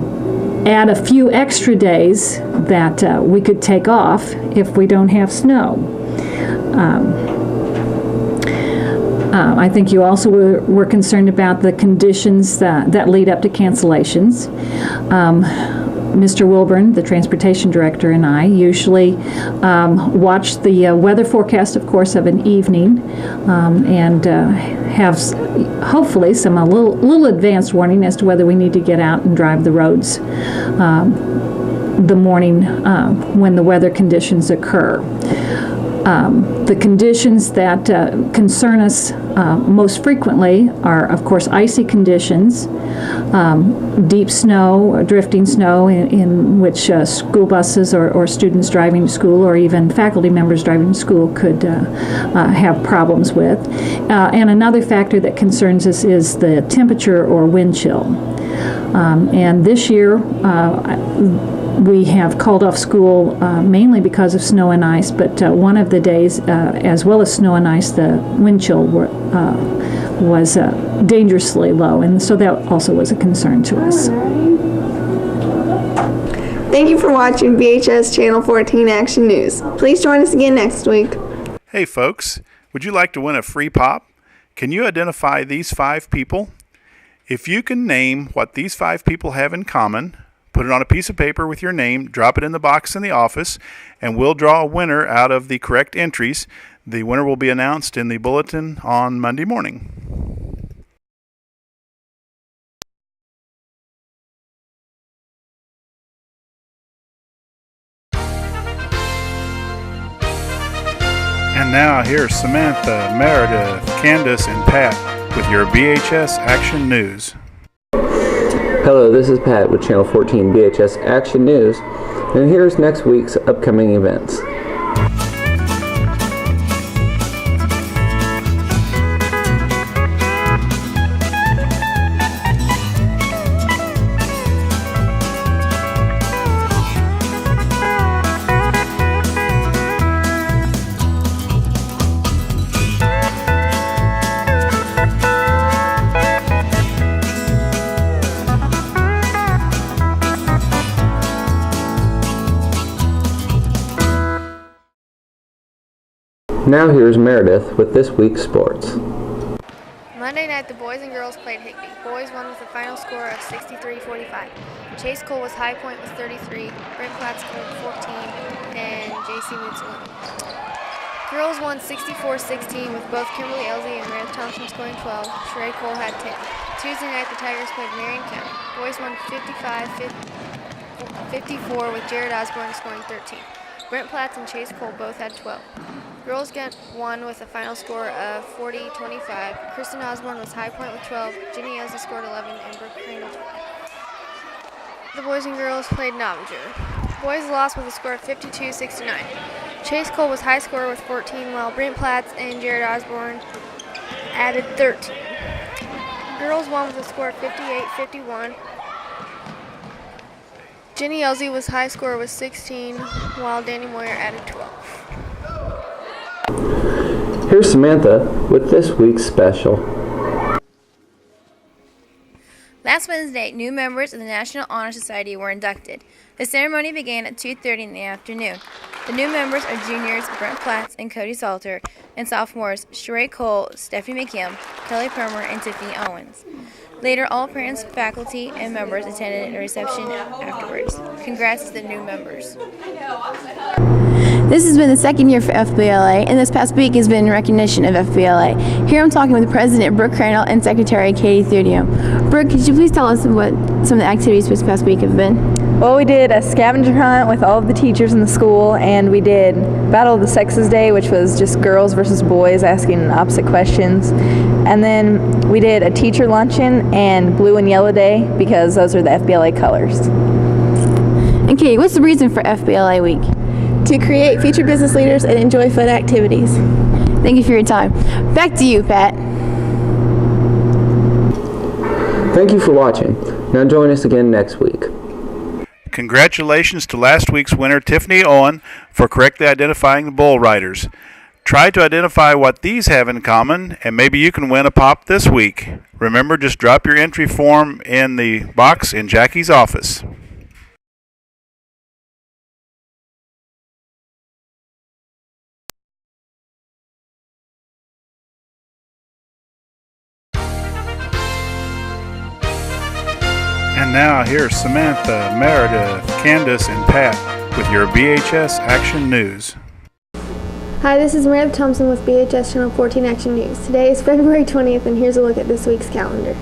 add a few extra days that we could take off if we don't have snow. I think you also were concerned about the conditions that lead up to cancellations. Mr. Wilburn, the transportation director, and I usually watch the weather forecast, of course, of an evening and have hopefully some a little advanced warning as to whether we need to get out and drive the roads the morning when the weather conditions occur. The conditions that concern us most frequently are, of course, icy conditions, deep snow, drifting snow in which school buses or students driving to school or even faculty members driving to school could have problems with. And another factor that concerns us is the temperature or wind chill. And this year, we have called off school mainly because of snow and ice, but one of the days, as well as snow and ice, the wind chill was dangerously low, and so that also was a concern to us. Thank you for watching BHS Channel 14 Action News. Please join us again next week. Hey folks, would you like to win a free pop? Can you identify these 5 people? If you can name what these 5 people have in common, put it on a piece of paper with your name, drop it in the box in the office, and we'll draw a winner out of the correct entries. The winner will be announced in the bulletin on Monday morning. And now here's Samantha, Meredith, Candace, and Pat with your BHS Action News. Hello, this is Pat with Channel 14 BHS Action News, and here's next week's upcoming events. Now here's Meredith with this week's sports. Monday night, the boys and girls played Higbee. Boys won with a final score of 63-45. Chase Cole was high point with 33, Brent Platt scored 14, and JC Woods 1. Girls won 64-16 with both Kimberly Elsie and Meredith Thompson scoring 12. Sheree Cole had 10. Tuesday night, the Tigers played Marion County. Boys won 55-54 with Jared Osborne scoring 13. Brent Platts and Chase Cole both had 12. Girls won with a final score of 40-25. Kristen Osborne was high point with 12. Jenny Elsie scored 11, and Brooke Crandall 12. The boys and girls played Novinger. Boys lost with a score of 52-69. Chase Cole was high scorer with 14, while Brent Platts and Jared Osborne added 13. Girls won with a score of 58-51. Jenny Elsie was high scorer with 16, while Danny Moyer added 12. Here's Samantha with this week's special. Last Wednesday, new members of the National Honor Society were inducted. The ceremony began at 2:30 in the afternoon. The new members are juniors Brent Platts and Cody Salter, and sophomores Sheree Cole, Stephanie McKim, Kelly Permer, and Tiffany Owens. Later, all parents, faculty, and members attended a reception afterwards. Congrats to the new members. This has been the second year for FBLA, and this past week has been in recognition of FBLA. Here I'm talking with President Brooke Crandall and Secretary Katie Thudium. Brooke, could you please tell us what some of the activities for this past week have been? Well, we did a scavenger hunt with all of the teachers in the school, and we did Battle of the Sexes Day, which was just girls versus boys asking opposite questions. And then we did a teacher luncheon and Blue and Yellow Day, because those are the FBLA colors. And Katie, what's the reason for FBLA Week? To create future business leaders and enjoy fun activities. Thank you for your time. Back to you, Pat. Thank you for watching. Now join us again next week. Congratulations to last week's winner, Tiffany Owen, for correctly identifying the bull riders. Try to identify what these have in common, and maybe you can win a pop this week. Remember, just drop your entry form in the box in Jackie's office. And now here's Samantha, Meredith, Candace, and Pat with your BHS Action News. Hi, this is Meredith Thompson with BHS Channel 14 Action News. Today is February 20th, and here's a look at this week's calendar.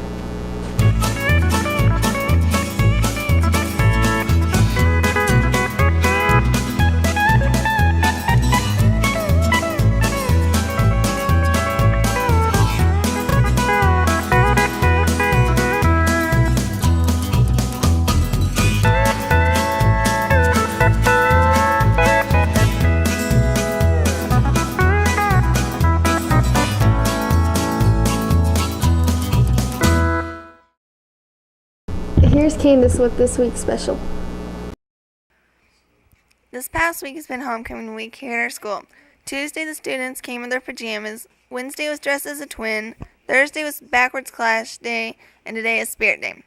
Here's Candace with this week's special. This past week has been homecoming week here at our school. Tuesday, the students came in their pajamas. Wednesday was dressed as a twin. Thursday was backwards class day. And today is spirit day.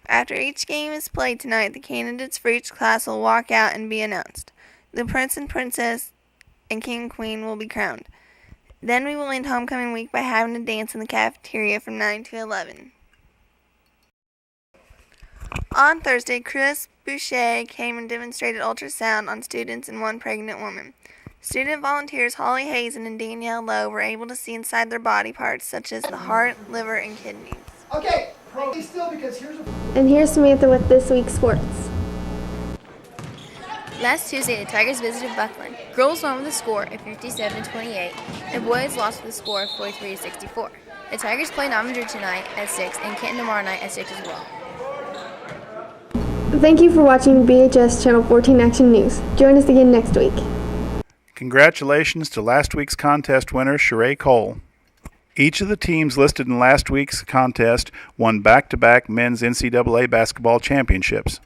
After each game is played tonight, the candidates for each class will walk out and be announced. The prince and princess and king and queen will be crowned. Then we will end homecoming week by having a dance in the cafeteria from 9 to 11. On Thursday, Chris Boucher came and demonstrated ultrasound on students and one pregnant woman. Student volunteers Holly Hazen and Danielle Lowe were able to see inside their body parts such as the heart, liver, and kidneys. Okay, be still because here's a... And here's Samantha with this week's sports. Last Tuesday, the Tigers visited Buckland. Girls won with a score of 57-28, and boys lost with a score of 43-64. The Tigers play Novinger tonight at 6 and Kenton tomorrow night at 6 as well. Thank you for watching BHS Channel 14 Action News. Join us again next week. Congratulations to last week's contest winner, Sheree Cole. Each of the teams listed in last week's contest won back-to-back men's NCAA basketball championships.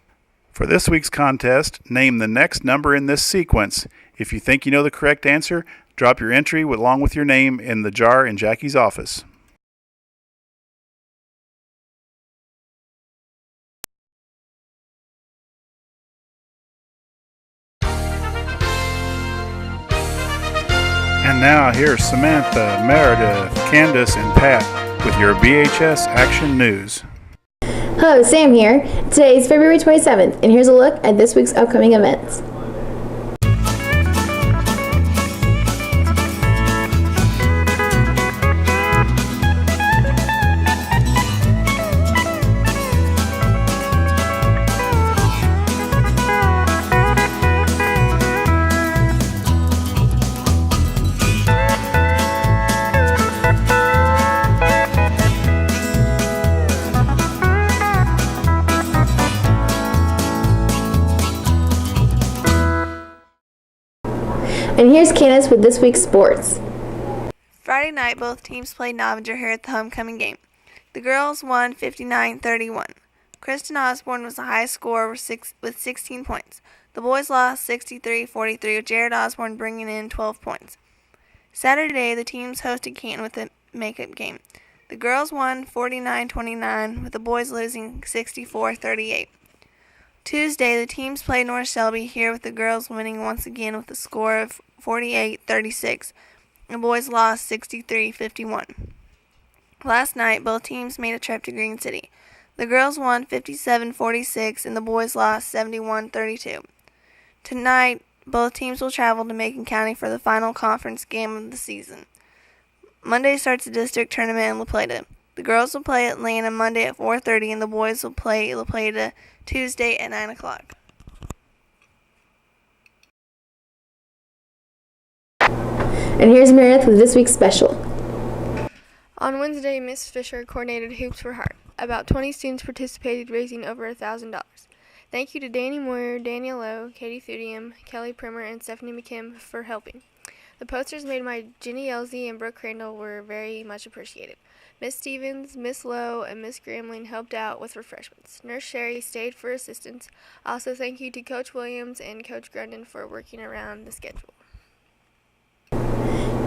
For this week's contest, name the next number in this sequence. If you think you know the correct answer, drop your entry along with your name in the jar in Jackie's office. And now here's Samantha, Meredith, Candace, and Pat with your BHS Action News. Hello, Sam here. Today is February 27th, and here's a look at this week's upcoming events. And here's Candace with this week's sports. Friday night, both teams played Novinger here at the homecoming game. The girls won 59-31. Kristen Osborne was the highest scorer with 16 points. The boys lost 63-43, with Jared Osborne bringing in 12 points. Saturday, the teams hosted Canton with a makeup game. The girls won 49-29, with the boys losing 64-38. Tuesday, the teams played North Shelby here with the girls winning once again with a score of 48-36. The boys lost 63-51. Last night, both teams made a trip to Green City. The girls won 57-46 and the boys lost 71-32. Tonight, both teams will travel to Macon County for the final conference game of the season. Monday starts the district tournament in La Plata. The girls will play Atlanta Monday at 4:30 and the boys will play La Plata Tuesday at 9 o'clock. And here's Meredith with this week's special. On Wednesday, Miss Fisher coordinated Hoops for Heart. About 20 students participated, raising over $1,000. Thank you to Danny Moyer, Danielle Lowe, Katie Thudium, Kelly Primer, and Stephanie McKim for helping. The posters made by Jenny Elsie and Brooke Crandall were very much appreciated. Miss Stevens, Miss Lowe, and Miss Gramling helped out with refreshments. Nurse Sherry stayed for assistance. Also, thank you to Coach Williams and Coach Grundon for working around the schedule.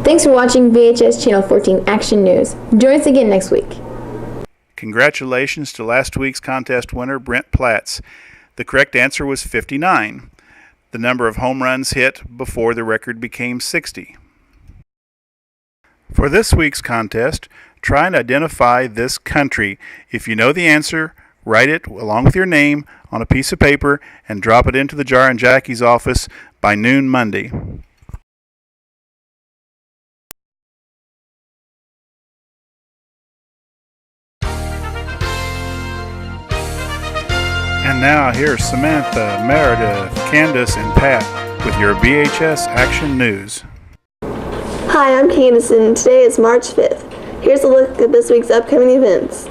Thanks for watching VHS Channel 14 Action News. Join us again next week. Congratulations to last week's contest winner, Brent Platts. The correct answer was 59, the number of home runs hit before the record became 60. For this week's contest, try and identify this country. If you know the answer, write it along with your name on a piece of paper and drop it into the jar in Jackie's office by noon Monday. And now here's Samantha, Meredith, Candace, and Pat with your BHS Action News. Hi, I'm Candace, and today is March 5th. Here's a look at this week's upcoming events.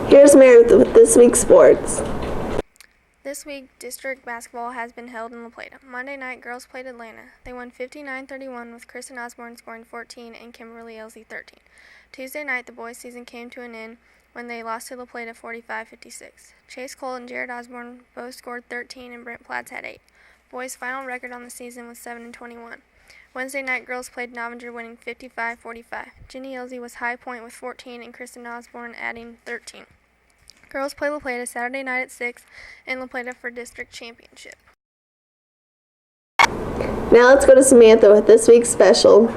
Here's Meredith with this week's sports. This week, district basketball has been held in La Plata. Monday night, girls played Atlanta. They won 59-31 with Kristen Osborne scoring 14 and Kimberly Elsie 13. Tuesday night, the boys' season came to an end when they lost to La Plata 45-56. Chase Cole and Jared Osborne both scored 13 and Brent Platts had 8. Boys' final record on the season was 7-21. Wednesday night, girls played Novinger, winning 55-45. Jenny Elsie was high point with 14 and Kristen Osborne adding 13. Girls play La Plata Saturday night at 6 in La Plata for district championship. Now let's go to Samantha with this week's special.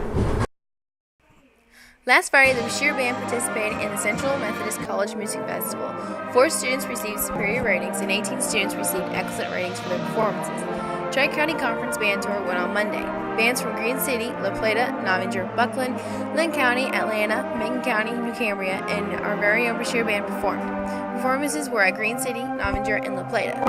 Last Friday, the Bashir Band participated in the Central Methodist College Music Festival. 4 students received superior ratings and 18 students received excellent ratings for their performances. Tri-County Conference Band Tour went on Monday. Bands from Green City, La Plata, Novinger, Buckland, Lynn County, Atlanta, Macon County, New Cambria, and our very own Bashir Band performed. Performances were at Green City, Novinger, and La Plata.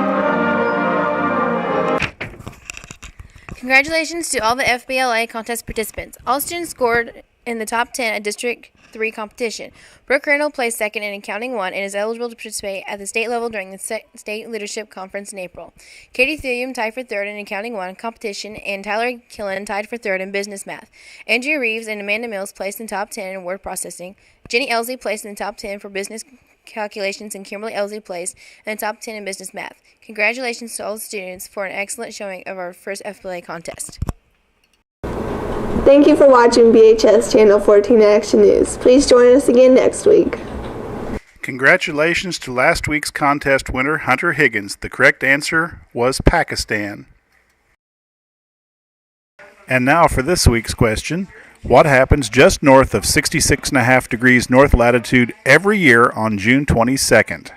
Congratulations to all the FBLA contest participants. All students scored in the top 10 at District 3 competition. Brooke Randall placed second in Accounting 1 and is eligible to participate at the state level during the State Leadership Conference in April. Katie Thulium tied for third in Accounting 1 competition, and Tyler Killen tied for third in Business Math. Andrea Reeves and Amanda Mills placed in top 10 in Word Processing. Jenny Elsie placed in the top 10 for Business Calculations, and Kimberly Elsie placed in the top 10 in Business Math. Congratulations to all the students for an excellent showing of our first FBLA contest. Thank you for watching BHS Channel 14 Action News. Please join us again next week. Congratulations to last week's contest winner, Hunter Higgins. The correct answer was Pakistan. And now for this week's question. What happens just north of 66.5 degrees north latitude every year on June 22nd?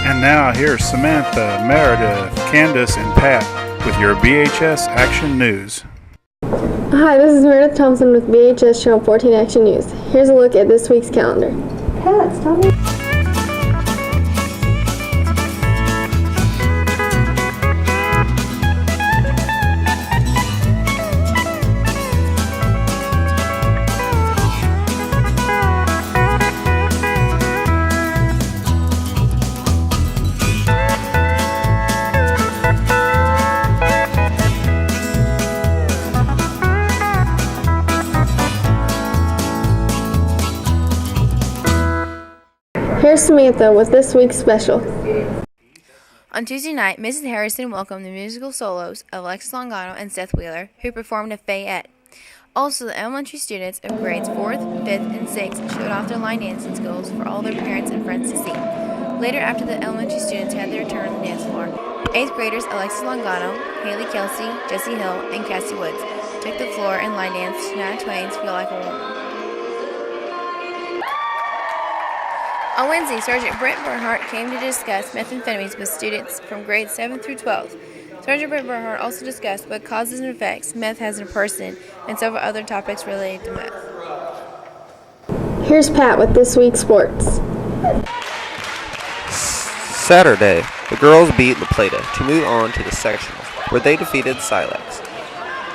And now here's Samantha, Meredith, Candace, and Pat with your BHS Action News. Hi, this is Meredith Thompson with BHS Channel 14 Action News. Here's a look at this week's calendar. Pat, stop it. Here's Samantha with this week's special. On Tuesday night, Mrs. Harrison welcomed the musical solos of Alexis Longano and Seth Wheeler, who performed at Fayette. Also, the elementary students of grades 4th, 5th, and 6th showed off their line dancing skills for all their parents and friends to see. Later, after the elementary students had their turn on the dance floor, 8th graders Alexis Longano, Haley Kelsey, Jessie Hill, and Cassie Woods took the floor and line danced Shania Twain's Feel Like a Woman. On Wednesday, Sergeant Brent Bernhardt came to discuss methamphetamines with students from grades 7 through 12. Sergeant Brent Bernhardt also discussed what causes and effects meth has in a person and several other topics related to meth. Here's Pat with this week's sports. Saturday, the girls beat La Plata to move on to the sectionals, where they defeated Silex.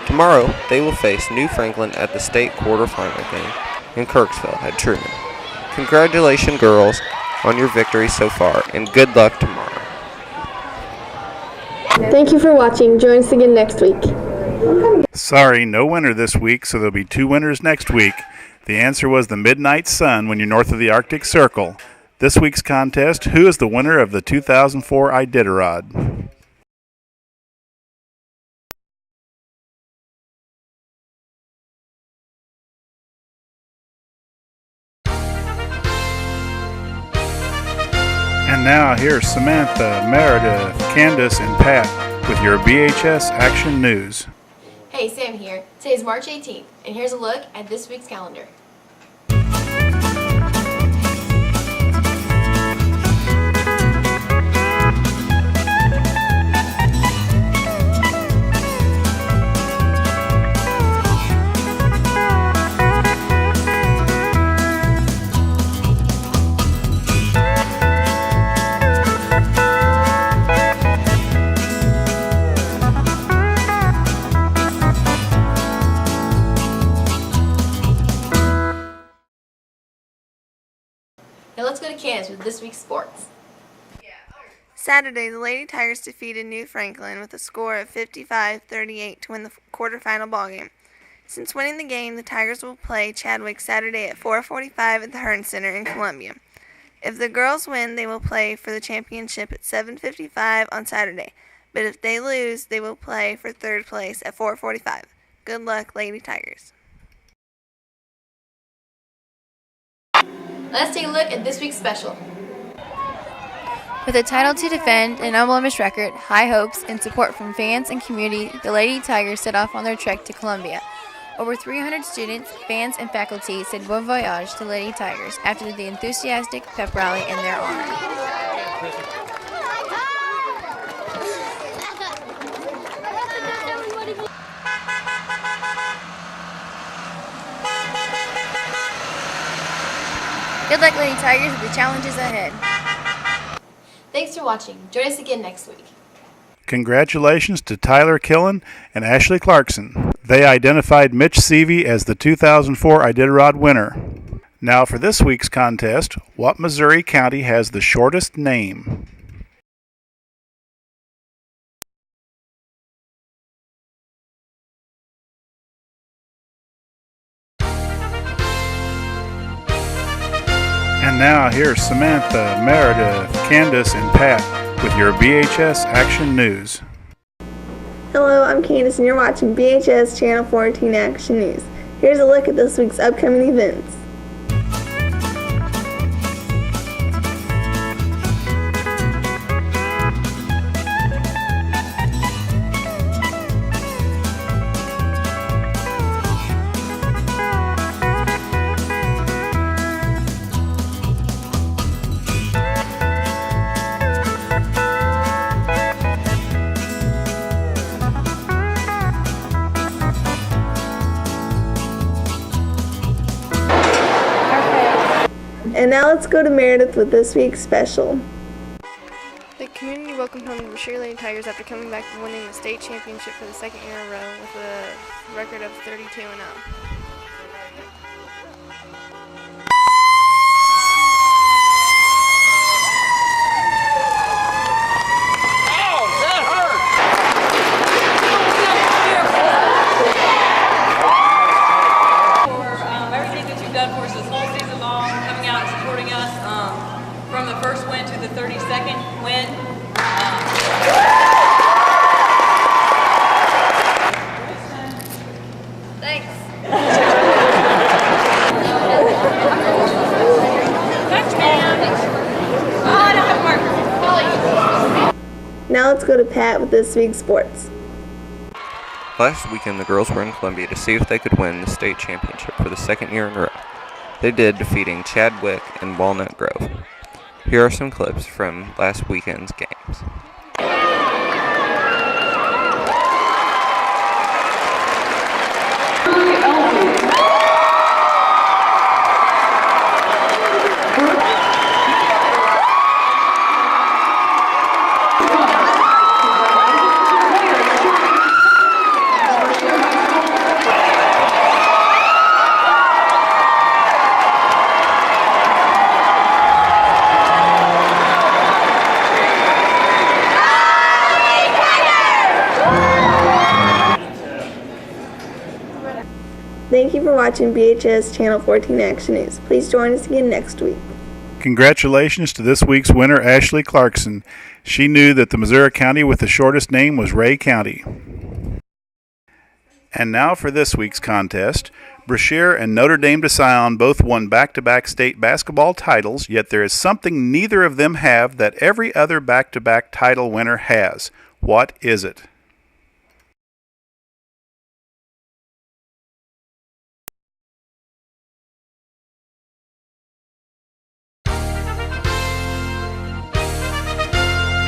Tomorrow, they will face New Franklin at the state quarterfinal game in Kirksville at Truman. Congratulations, girls, on your victory so far, and good luck tomorrow. Thank you for watching. Join us again next week. Sorry, no winner this week, so there'll be 2 winners next week. The answer was the Midnight Sun when you're north of the Arctic Circle. This week's contest, who is the winner of the 2004 Iditarod? And now here's Samantha, Meredith, Candace, and Pat with your BHS Action News. Hey, Sam here. Today is March 18th, and here's a look at this week's calendar. Now let's go to Candace with this week's sports. Saturday, the Lady Tigers defeated New Franklin with a score of 55-38 to win the quarterfinal ballgame. Since winning the game, the Tigers will play Chadwick Saturday at 4:45 at the Hearn Center in Columbia. If the girls win, they will play for the championship at 7:55 on Saturday. But if they lose, they will play for third place at 4:45. Good luck, Lady Tigers. Let's take a look at this week's special. With a title to defend, an unblemished record, high hopes, and support from fans and community, the Lady Tigers set off on their trek to Columbia. Over 300 students, fans, and faculty said bon voyage to Lady Tigers after the enthusiastic pep rally in their honor. Good luck, Lady Tigers, with the challenges ahead. Thanks for watching. Join us again next week. Congratulations to Tyler Killen and Ashley Clarkson. They identified Mitch Seavey as the 2004 Iditarod winner. Now for this week's contest, what Missouri county has the shortest name? And now here's Samantha, Meredith, Candace, and Pat with your BHS Action News. Hello, I'm Candace and you're watching BHS Channel 14 Action News. Here's a look at this week's upcoming events. And now let's go to Meredith with this week's special. The community welcomed home the Brashear Lady Tigers after coming back from winning the state championship for the second year in a row with a record of 32-0. From the first win to the 32nd win. Thanks. Now let's go to Pat with this week's sports. Last weekend, the girls were in Columbia to see if they could win the state championship for the second year in a row. They did, defeating Chadwick and Walnut Grove. Here are some clips from last weekend's games. Thank you for watching BHS Channel 14 Action News. Please join us again next week. Congratulations to this week's winner, Ashley Clarkson. She knew that the Missouri county with the shortest name was Ray County. And now for this week's contest. Brashear and Notre Dame de Sion both won back-to-back state basketball titles, yet there is something neither of them have that every other back-to-back title winner has. What is it?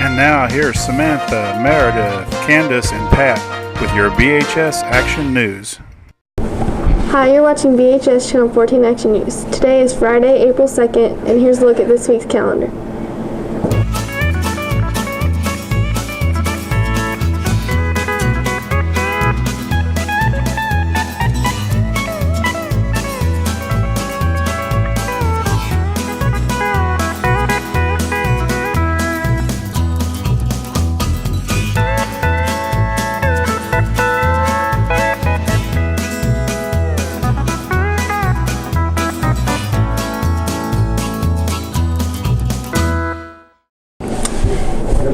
And now here's Samantha, Meredith, Candace, and Pat with your BHS Action News. Hi, you're watching BHS Channel 14 Action News. Today is Friday, April 2nd, and here's a look at this week's calendar.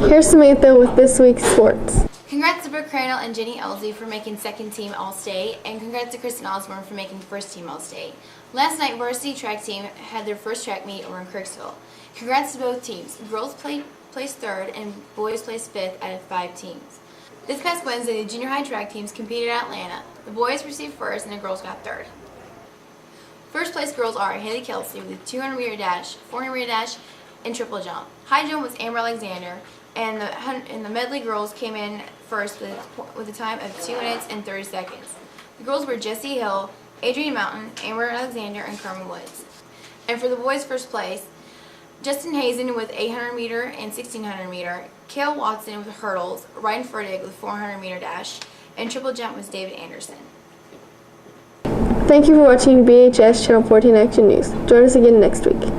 Here's Samantha with this week's sports. Congrats to Brooke Crandall and Jenny Elsie for making second team All-State, and congrats to Kristen Osborne for making first team All-State. Last night, varsity track team had their first track meet over in Kirksville. Congrats to both teams. Girls placed third and boys placed fifth out of 5 teams. This past Wednesday, the junior high track teams competed at Atlanta. The boys received first and the girls got third. First place girls are Haley Kelsey with a 200 meter dash, 400 meter dash, and triple jump. High jump was Amber Alexander, and the medley girls came in first with a time of 2 minutes and 30 seconds. The girls were Jessie Hill, Adrienne Mountain, Amber Alexander, and Carmen Woods. And for the boys' first place, Justin Hazen with 800 meter and 1600 meter, Kale Watson with hurdles, Ryan Ferdig with 400 meter dash, and triple jump was David Anderson. Thank you for watching BHS Channel 14 Action News. Join us again next week.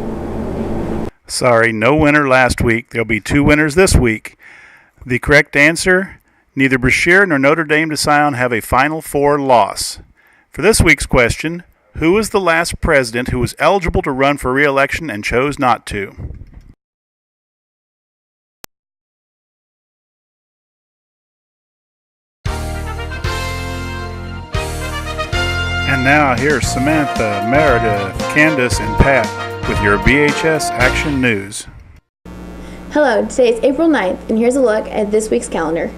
Sorry, no winner last week. There'll be 2 winners this week. The correct answer, neither Brashear nor Notre Dame de Sion have a Final Four loss. For this week's question, who was the last president who was eligible to run for re-election and chose not to? And now here's Samantha, Meredith, Candace, and Pat with your BHS Action News. Hello, today is April 9th, and here's a look at this week's calendar.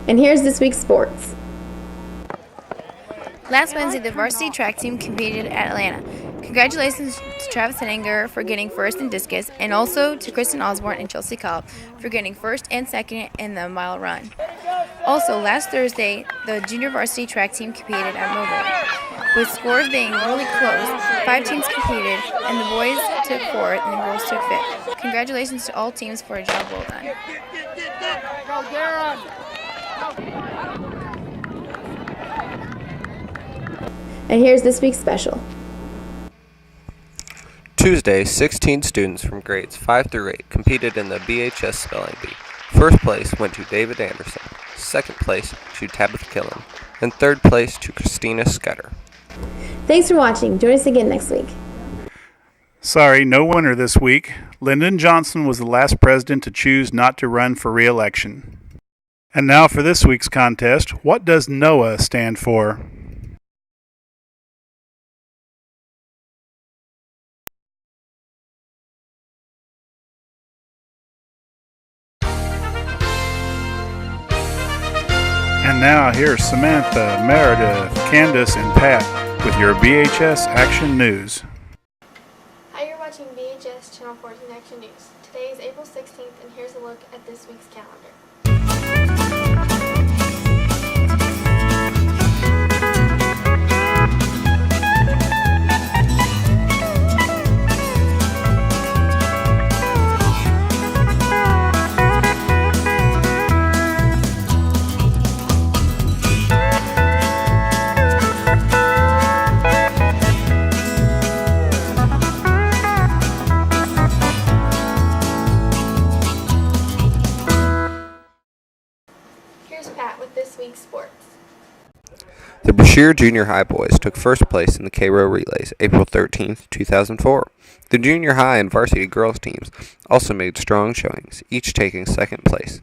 And here's this week's sports. Last Wednesday, the varsity track team competed at Atlanta. Congratulations to Travis Henninger for getting first in discus, and also to Kristen Osborne and Chelsea Cobb for getting first and second in the mile run. Also, last Thursday, the junior varsity track team competed at Mobile. With scores being really close, 5 teams competed, and the boys took 4th and the girls took 5th. Congratulations to all teams for a job well done. And here's this week's special. Tuesday, 16 students from grades 5 through 8 competed in the BHS Spelling Bee. First place went to David Anderson, second place to Tabitha Killen, and third place to Christina Scudder. Thanks for watching. Join us again next week. Sorry, no winner this week. Lyndon Johnson was the last president to choose not to run for re-election. And now for this week's contest, what does NOAA stand for? And now here's Samantha, Meredith, Candace, and Pat with your BHS Action News. Hi, you're watching BHS Channel 14 Action News. Today is April 16th, and here's a look at this week's calendar. Here's Pat with this week's sports. The Brashear Junior High boys took first place in the K-Row Relays April 13, 2004. The junior high and varsity girls teams also made strong showings, each taking second place.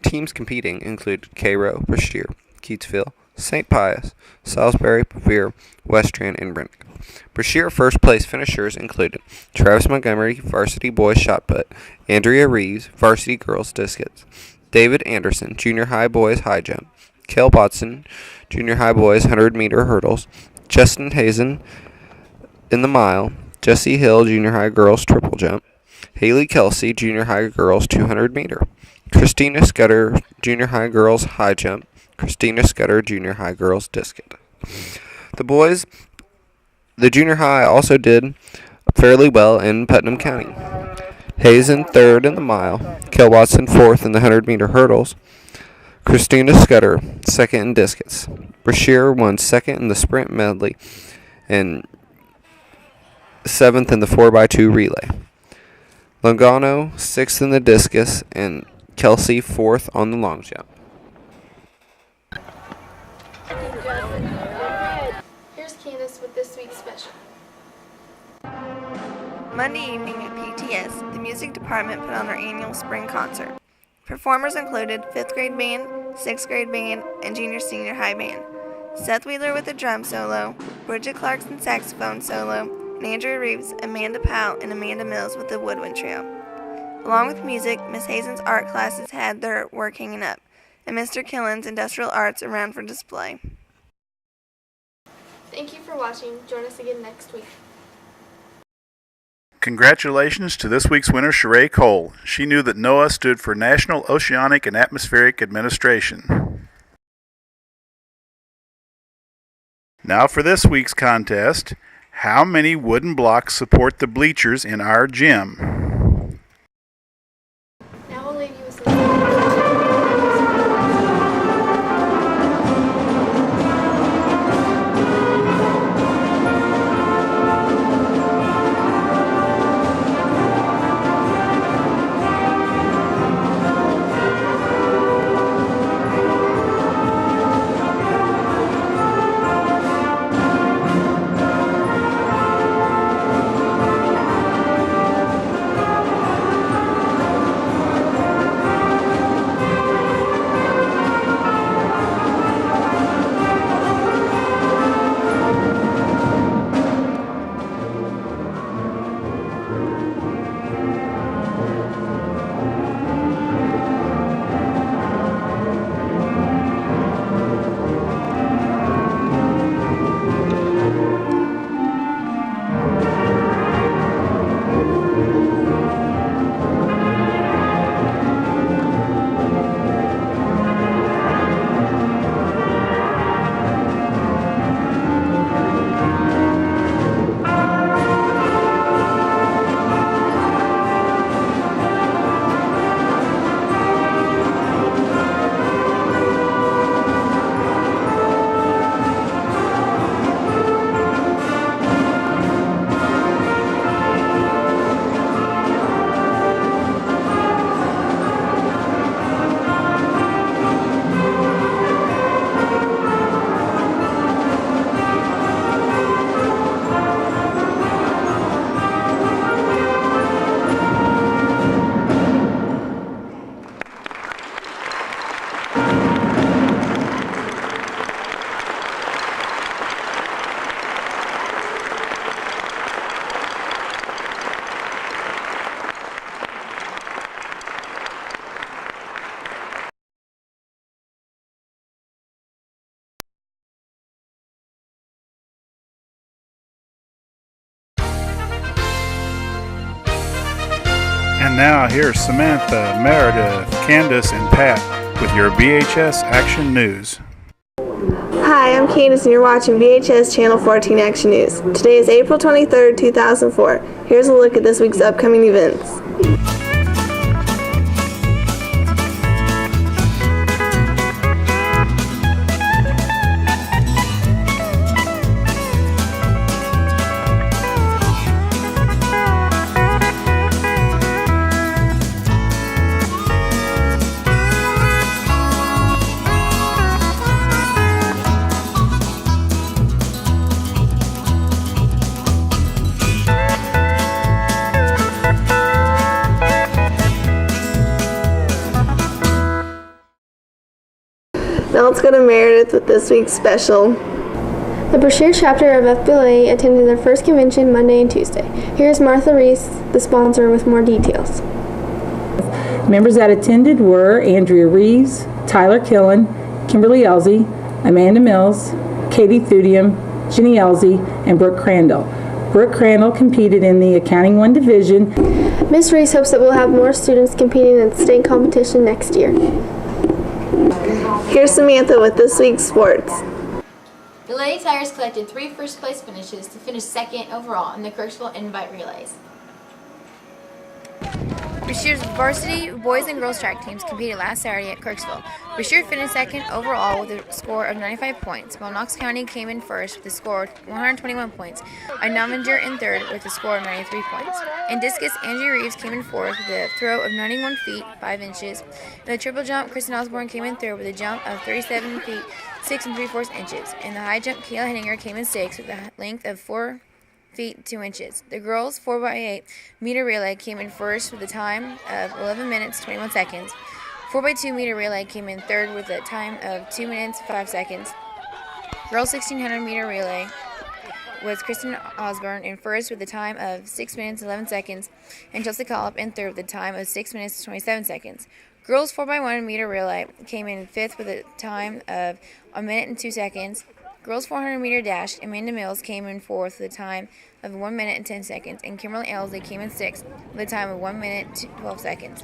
Teams competing included K-Row, Brashear, Keatsville, St. Pius, Salisbury, Pevere, Westran, and Brent. Brashear first place finishers included Travis Montgomery, varsity boys shot put, Andrea Reeves, varsity girls discus, David Anderson, junior high boys high jump, Kale Watson, junior high boys 100-meter hurdles, Justin Hazen in the mile, Jessie Hill, junior high girls triple jump, Haley Kelsey, junior high girls 200-meter, Christina Scudder, junior high girls high jump, Christina Scudder, junior high girls discus. The junior high also did fairly well in Putnam County. Hazen third in the mile, Kel Watson fourth in the 100-meter hurdles, Christina Scudder, second in discus. Brashear won second in the sprint medley and seventh in the 4x2 relay. Logano, sixth in the discus, and Kelsey, fourth on the long jump. Here's Candace with this week's special. Monday evening at PTS, the music department put on their annual spring concert. Performers included 5th grade band, 6th grade band, and junior-senior high band. Seth Wheeler with a drum solo, Bridget Clarkson saxophone solo, and Andrea Reeves, Amanda Powell, and Amanda Mills with the woodwind trio. Along with music, Miss Hazen's art classes had their work hanging up, and Mr. Killen's industrial arts around for display. Thank you for watching. Join us again next week. Congratulations to this week's winner, Sheree Cole. She knew that NOAA stood for National Oceanic and Atmospheric Administration. Now for this week's contest, how many wooden blocks support the bleachers in our gym? Now we'll leave you with some And now here's Samantha, Meredith, Candace, and Pat with your BHS Action News. Hi, I'm Candace and you're watching BHS Channel 14 Action News. Today is April 23rd, 2004. Here's a look at this week's upcoming events. Now let's go to Meredith with this week's special. The Brashear chapter of FBLA attended their first convention Monday and Tuesday. Here's Martha Reese, the sponsor, with more details. Members that attended were Andrea Reeves, Tyler Killen, Kimberly Elsie, Amanda Mills, Katie Thudium, Jenny Elsie, and Brooke Crandall. Brooke Crandall competed in the Accounting 1 division. Ms. Reese hopes that we'll have more students competing in the state competition next year. Here's Samantha with this week's sports. The Lady Tigers collected 3 first-place finishes to finish second overall in the Kirksville Invite Relays. Brashear's varsity boys and girls track teams competed last Saturday at Kirksville. Brashear finished second overall with a score of 95 points, while Knox County came in first with a score of 121 points, and Novinger in third with a score of 93 points. In discus, Angie Reeves came in fourth with a throw of 91 feet 5 inches. In the triple jump, Kristen Osborne came in third with a jump of 37 feet 6 3/4 inches. In the high jump, Kayla Henninger came in sixth with a length of 4 feet 2 inches. The girls' 4x8 meter relay came in first with a time of 11 minutes 21 seconds. 4x2 meter relay came in third with a time of 2 minutes 5 seconds. Girls' 1600 meter relay was Kristen Osborne in first with a time of 6 minutes 11 seconds, and Chelsea Collop in third with a time of 6 minutes 27 seconds. Girls' 4x1 meter relay came in fifth with a time of 1 minute and 2 seconds. Girls 400 meter dash, Amanda Mills came in fourth with a time of 1 minute and 10 seconds, and Kimberly Elsley came in sixth with a time of 1 minute 12 seconds.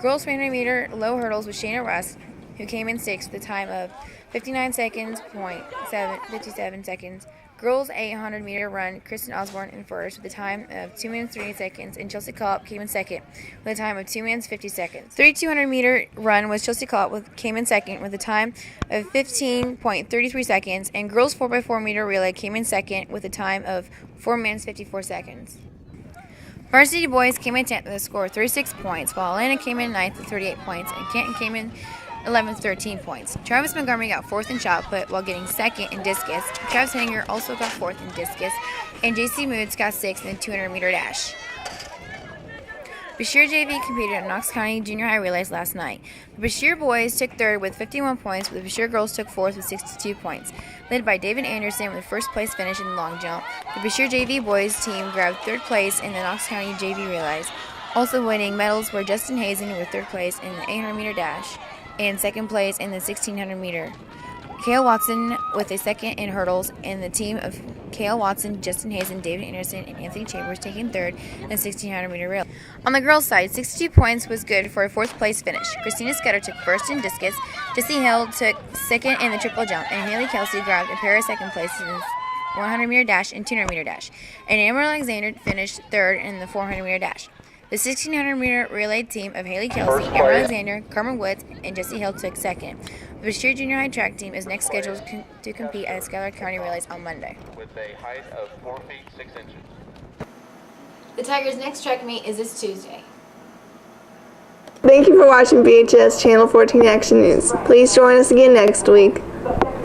Girls 300 meter low hurdles with Shayna Russ, who came in sixth with a time of 59 seconds, 57 seconds. Girls 800 meter run, Kristen Osborne in first with a time of 2 minutes 38 seconds, and Chelsea Collop came in second with a time of 2 minutes 50 seconds. 200 meter run was Chelsea Collop came in second with a time of 15.33 seconds, and girls 4x4 meter relay came in second with a time of 4 minutes 54 seconds. Varsity boys came in 10th with a score of 36 points, while Atlanta came in 9th with 38 points, and Canton came in 11th, 13 points. Travis Montgomery got 4th in shot put while getting 2nd in discus. Travis Henninger also got 4th in discus, and JC Moods got 6th in the 200 meter dash. Brashear JV competed at Knox County Junior High Relays last night. The Brashear boys took third with 51 points, but the Brashear girls took fourth with 62 points, led by David Anderson with the first place finish in the long jump. The Brashear JV boys team grabbed third place in the Knox County JV Relays. Also winning medals were Justin Hazen with third place in the 800 meter dash and second place in the 1600 meter. Kale Watson with a second in hurdles, and the team of Kale Watson, Justin Hazen, David Anderson, and Anthony Chambers taking third in the 1600 meter rail. On the girls' side, 62 points was good for a fourth place finish. Christina Scudder took first in discus, Jessie Hill took second in the triple jump, and Haley Kelsey grabbed a pair of second places in the 100 meter dash and 200 meter dash. And Amber Alexander finished third in the 400 meter dash. The 1600 meter relay team of Haley Kelsey, Amber Alexander, Carmen Woods, and Jessie Hill took second. The Brashear Junior High track team is next scheduled to compete at Schuyler County Relays on Monday. With a height of 4 feet 6 inches. The Tigers' next track meet is this Tuesday. Thank you for watching BHS Channel 14 Action News. Please join us again next week.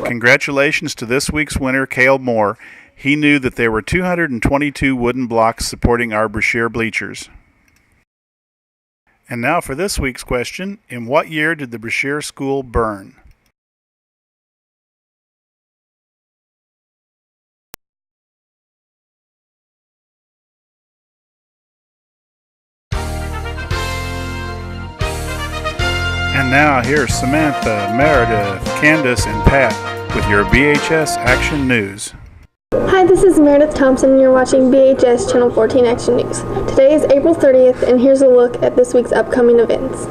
Congratulations to this week's winner, Cale Moore. He knew that there were 222 wooden blocks supporting our Brashear bleachers. And now for this week's question, in what year did the Brashear School burn? And now here's Samantha, Meredith, Candace, and Pat with your BHS Action News. Hi, this is Meredith Thompson, and you're watching BHS Channel 14 Action News. Today is April 30th, and here's a look at this week's upcoming events.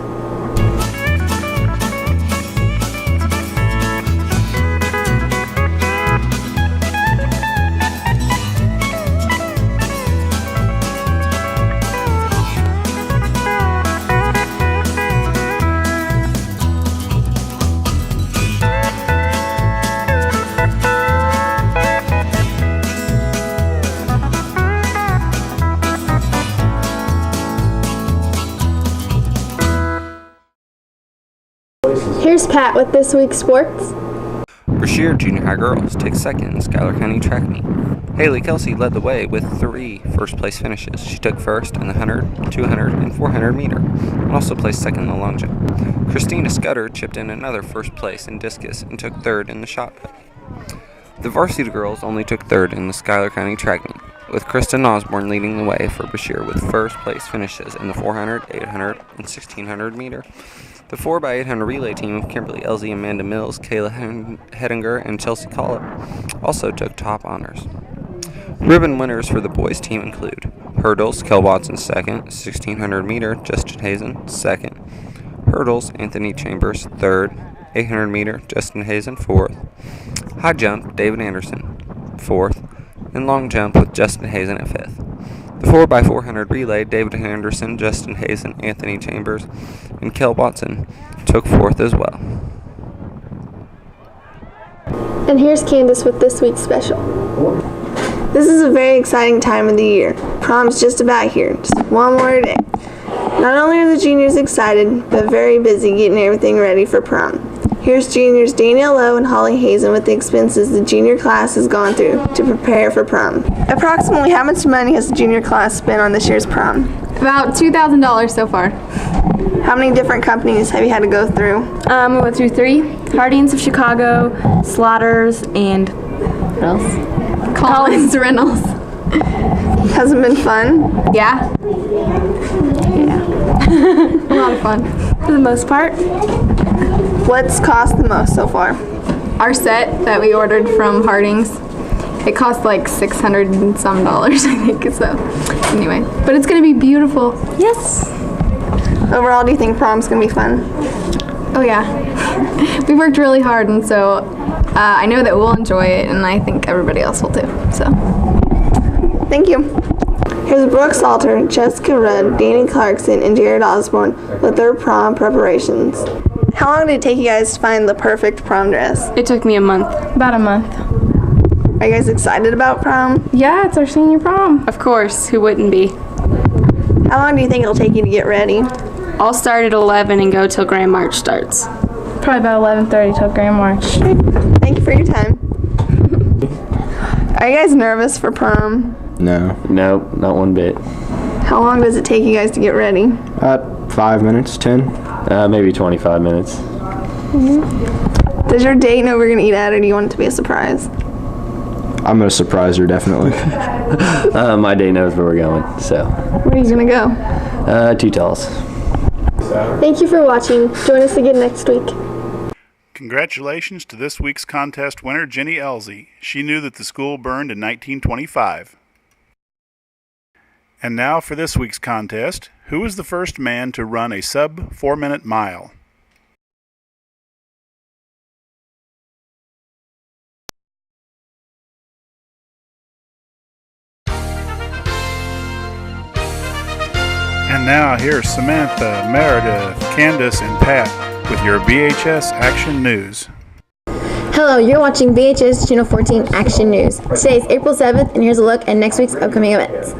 Here's Pat with this week's sports. Brashear Junior High girls take second in Schuyler County track meet. Haley Kelsey led the way with 3 first-place finishes. She took first in the 100, 200, and 400 meter, and also placed second in the long jump. Christina Scudder chipped in another first place in discus and took third in the shot put. The varsity girls only took third in the Schuyler County track meet, with Kristen Osborne leading the way for Brashear with first-place finishes in the 400, 800, and 1600 meter. The 4x800 relay team of Kimberly Elsie, Amanda Mills, Kayla Hedinger, and Chelsea Collop also took top honors. Ribbon winners for the boys team include hurdles, Kel Watson second, 1600 meter, Justin Hazen second, hurdles, Anthony Chambers third, 800 meter, Justin Hazen fourth, high jump, David Anderson fourth, and long jump with Justin Hazen at fifth. The 4x400 relay, David Henderson, Justin Hazen, Anthony Chambers, and Kel Watson took fourth as well. And here's Candace with this week's special. This is a very exciting time of the year. Prom's just about here, just one more day. Not only are the juniors excited, but very busy getting everything ready for prom. Here's juniors Danielle Lowe and Holly Hazen with the expenses the junior class has gone through to prepare for prom. Approximately how much money has the junior class spent on this year's prom? About $2,000 so far. How many different companies have you had to go through? We went through 3. Hardings of Chicago, Slaughters, and what else? Collins Reynolds. Has it been fun? Yeah. A lot of fun. For the most part. What's cost the most so far? Our set that we ordered from Hardings, it cost like $600 and some dollars, I think. So anyway, but it's gonna be beautiful. Yes. Overall, do you think prom's gonna be fun? Oh yeah. We worked really hard, and so I know that we'll enjoy it, and I think everybody else will too. So. Thank you. Here's Brooke Salter, Jessica Rudd, Danny Clarkson, and Jared Osborne with their prom preparations. How long did it take you guys to find the perfect prom dress? It took me a month. About a month. Are you guys excited about prom? Yeah, it's our senior prom. Of course, who wouldn't be? How long do you think it'll take you to get ready? I'll start at 11 and go till Grand March starts. Probably about 11:30 till Grand March. Thank you for your time. Are you guys nervous for prom? No, not one bit. How long does it take you guys to get ready? 5 minutes, 10, maybe 25 minutes. Does your date know we're gonna eat at, or do you want it to be a surprise? I'm gonna surprise her, definitely. My date knows where we're going, so. Where are you gonna go? Two Talls. Thank you for watching. Join us again next week. Congratulations to this week's contest winner, Jenny Elsie. She knew that the school burned in 1925. And now for this week's contest, who was the first man to run a sub 4-minute mile? And now here's Samantha, Meredith, Candace, and Pat with your BHS Action News. Hello, you're watching BHS Channel 14 Action News. Today is April 7th, and here's a look at next week's upcoming events.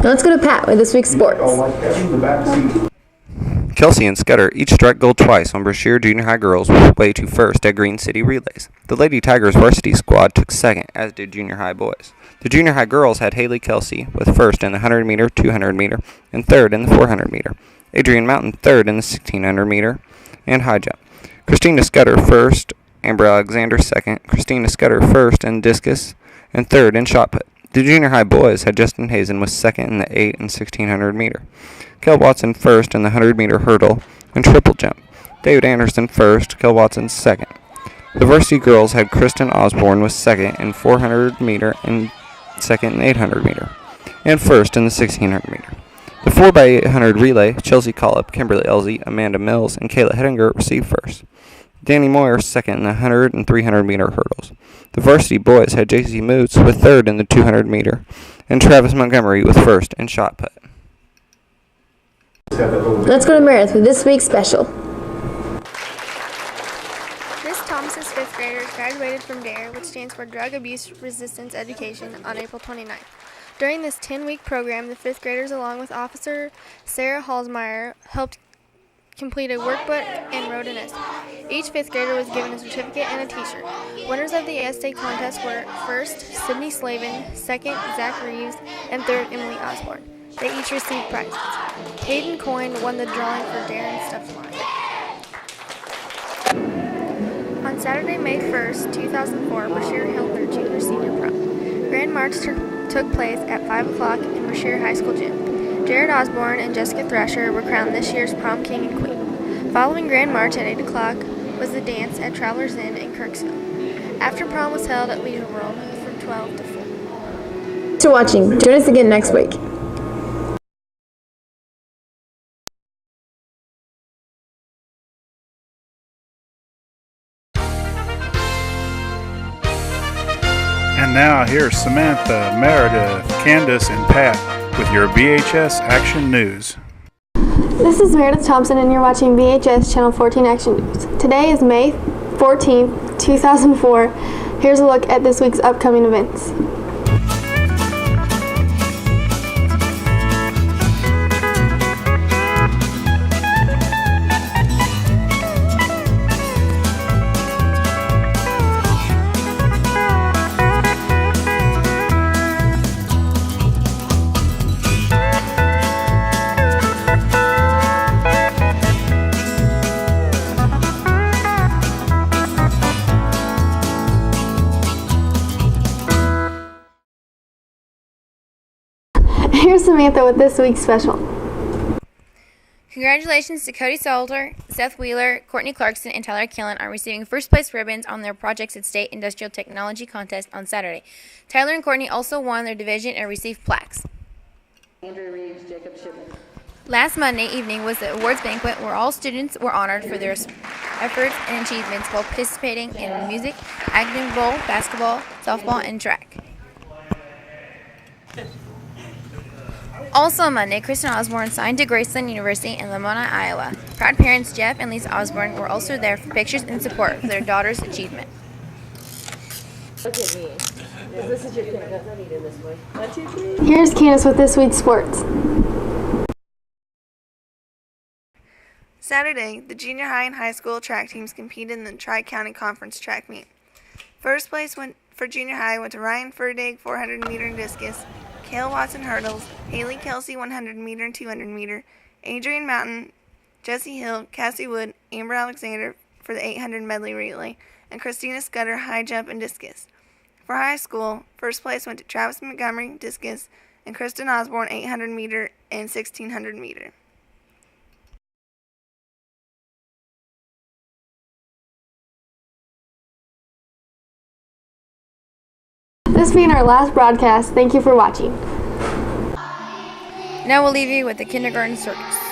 Now let's go to Pat with this week's sports. Kelsey and Scudder each struck gold twice on Brashear Junior High girls way to first at Green City Relays. The Lady Tigers varsity squad took second, as did Junior High boys. The Junior High girls had Haley Kelsey with first in the 100 meter, 200 meter, and third in the 400 meter. Adrian Mountain third in the 1600 meter and high jump. Christina Scudder first, Amber Alexander second, Christina Scudder first in discus, and third in shot put. The Junior High boys had Justin Hazen was second in the 8 and 1600 meter. Kel Watson first in the 100 meter hurdle and triple jump. David Anderson first, Kel Watson second. The varsity girls had Kristen Osborne was second in 400 meter and second in 800 meter, and first in the 1600 meter. The 4x800 relay, Chelsea Collop, Kimberly Elsie, Amanda Mills, and Kayla Hettinger received first. Danny Moyer second in the 100 and 300 meter hurdles. The varsity boys had J.C. Moots with third in the 200 meter, and Travis Montgomery with first in shot put. Let's go to Meredith with this week's special. Miss Thomas's 5th graders graduated from DARE, which stands for Drug Abuse Resistance Education, on April 29th. During this 10-week program, the 5th graders, along with Officer Sarah Halsmeyer, helped complete a workbook and wrote an essay. Each 5th grader was given a certificate and a t-shirt. Winners of the essay contest were first, Sydney Slavin, second, Zach Reeves, and third, Emily Osborne. They each received prizes. Caden Coyne won the drawing for Darren Stuff's line. On Saturday, May 1st, 2004, Brashear held their junior-senior prom. Grand March took place at 5 o'clock in Brashear High School gym. Jared Osborne and Jessica Thrasher were crowned this year's prom king and queen. Following Grand March at 8 o'clock was the dance at Travelers Inn in Kirksville. After prom was held at Leisure World from 12 to 4. Thanks for watching. Join us again next week. And now here's Samantha, Meredith, Candace, and Pat with your BHS Action News. This is Meredith Thompson, and you're watching BHS Channel 14 Action News. Today is May 14th, 2004. Here's a look at this week's upcoming events. Here's Samantha with this week's special. Congratulations to Cody Salter, Seth Wheeler, Courtney Clarkson, and Tyler Killen on receiving first place ribbons on their projects at State Industrial Technology Contest on Saturday. Tyler and Courtney also won their division and received plaques. Andrew Reeves, Jacob Shipman. Last Monday evening was the awards banquet where all students were honored for their efforts and achievements while participating in music, acting, bowl, basketball, softball, and track. Also on Monday, Kristen Osborne signed to Graceland University in Lamona, Iowa. Proud parents Jeff and Lisa Osborne were also there for pictures and support for their daughter's achievement. Look at me. This is your Candace. I need it this way. 1, 2, 3. Here's Candace with this week's sports. Saturday, the junior high and high school track teams competed in the Tri-County Conference track meet. First place for junior high went to Ryan Ferdig, 400-meter discus, Kale Watson hurdles, Haley Kelsey 100-meter and 200-meter, Adrian Mountain, Jesse Hill, Cassie Wood, Amber Alexander for the 800 medley relay, and Christina Scudder high jump and discus. For high school, first place went to Travis Montgomery discus and Kristen Osborne 800-meter and 1600-meter. This being our last broadcast, thank you for watching. Now we'll leave you with the kindergarten circus.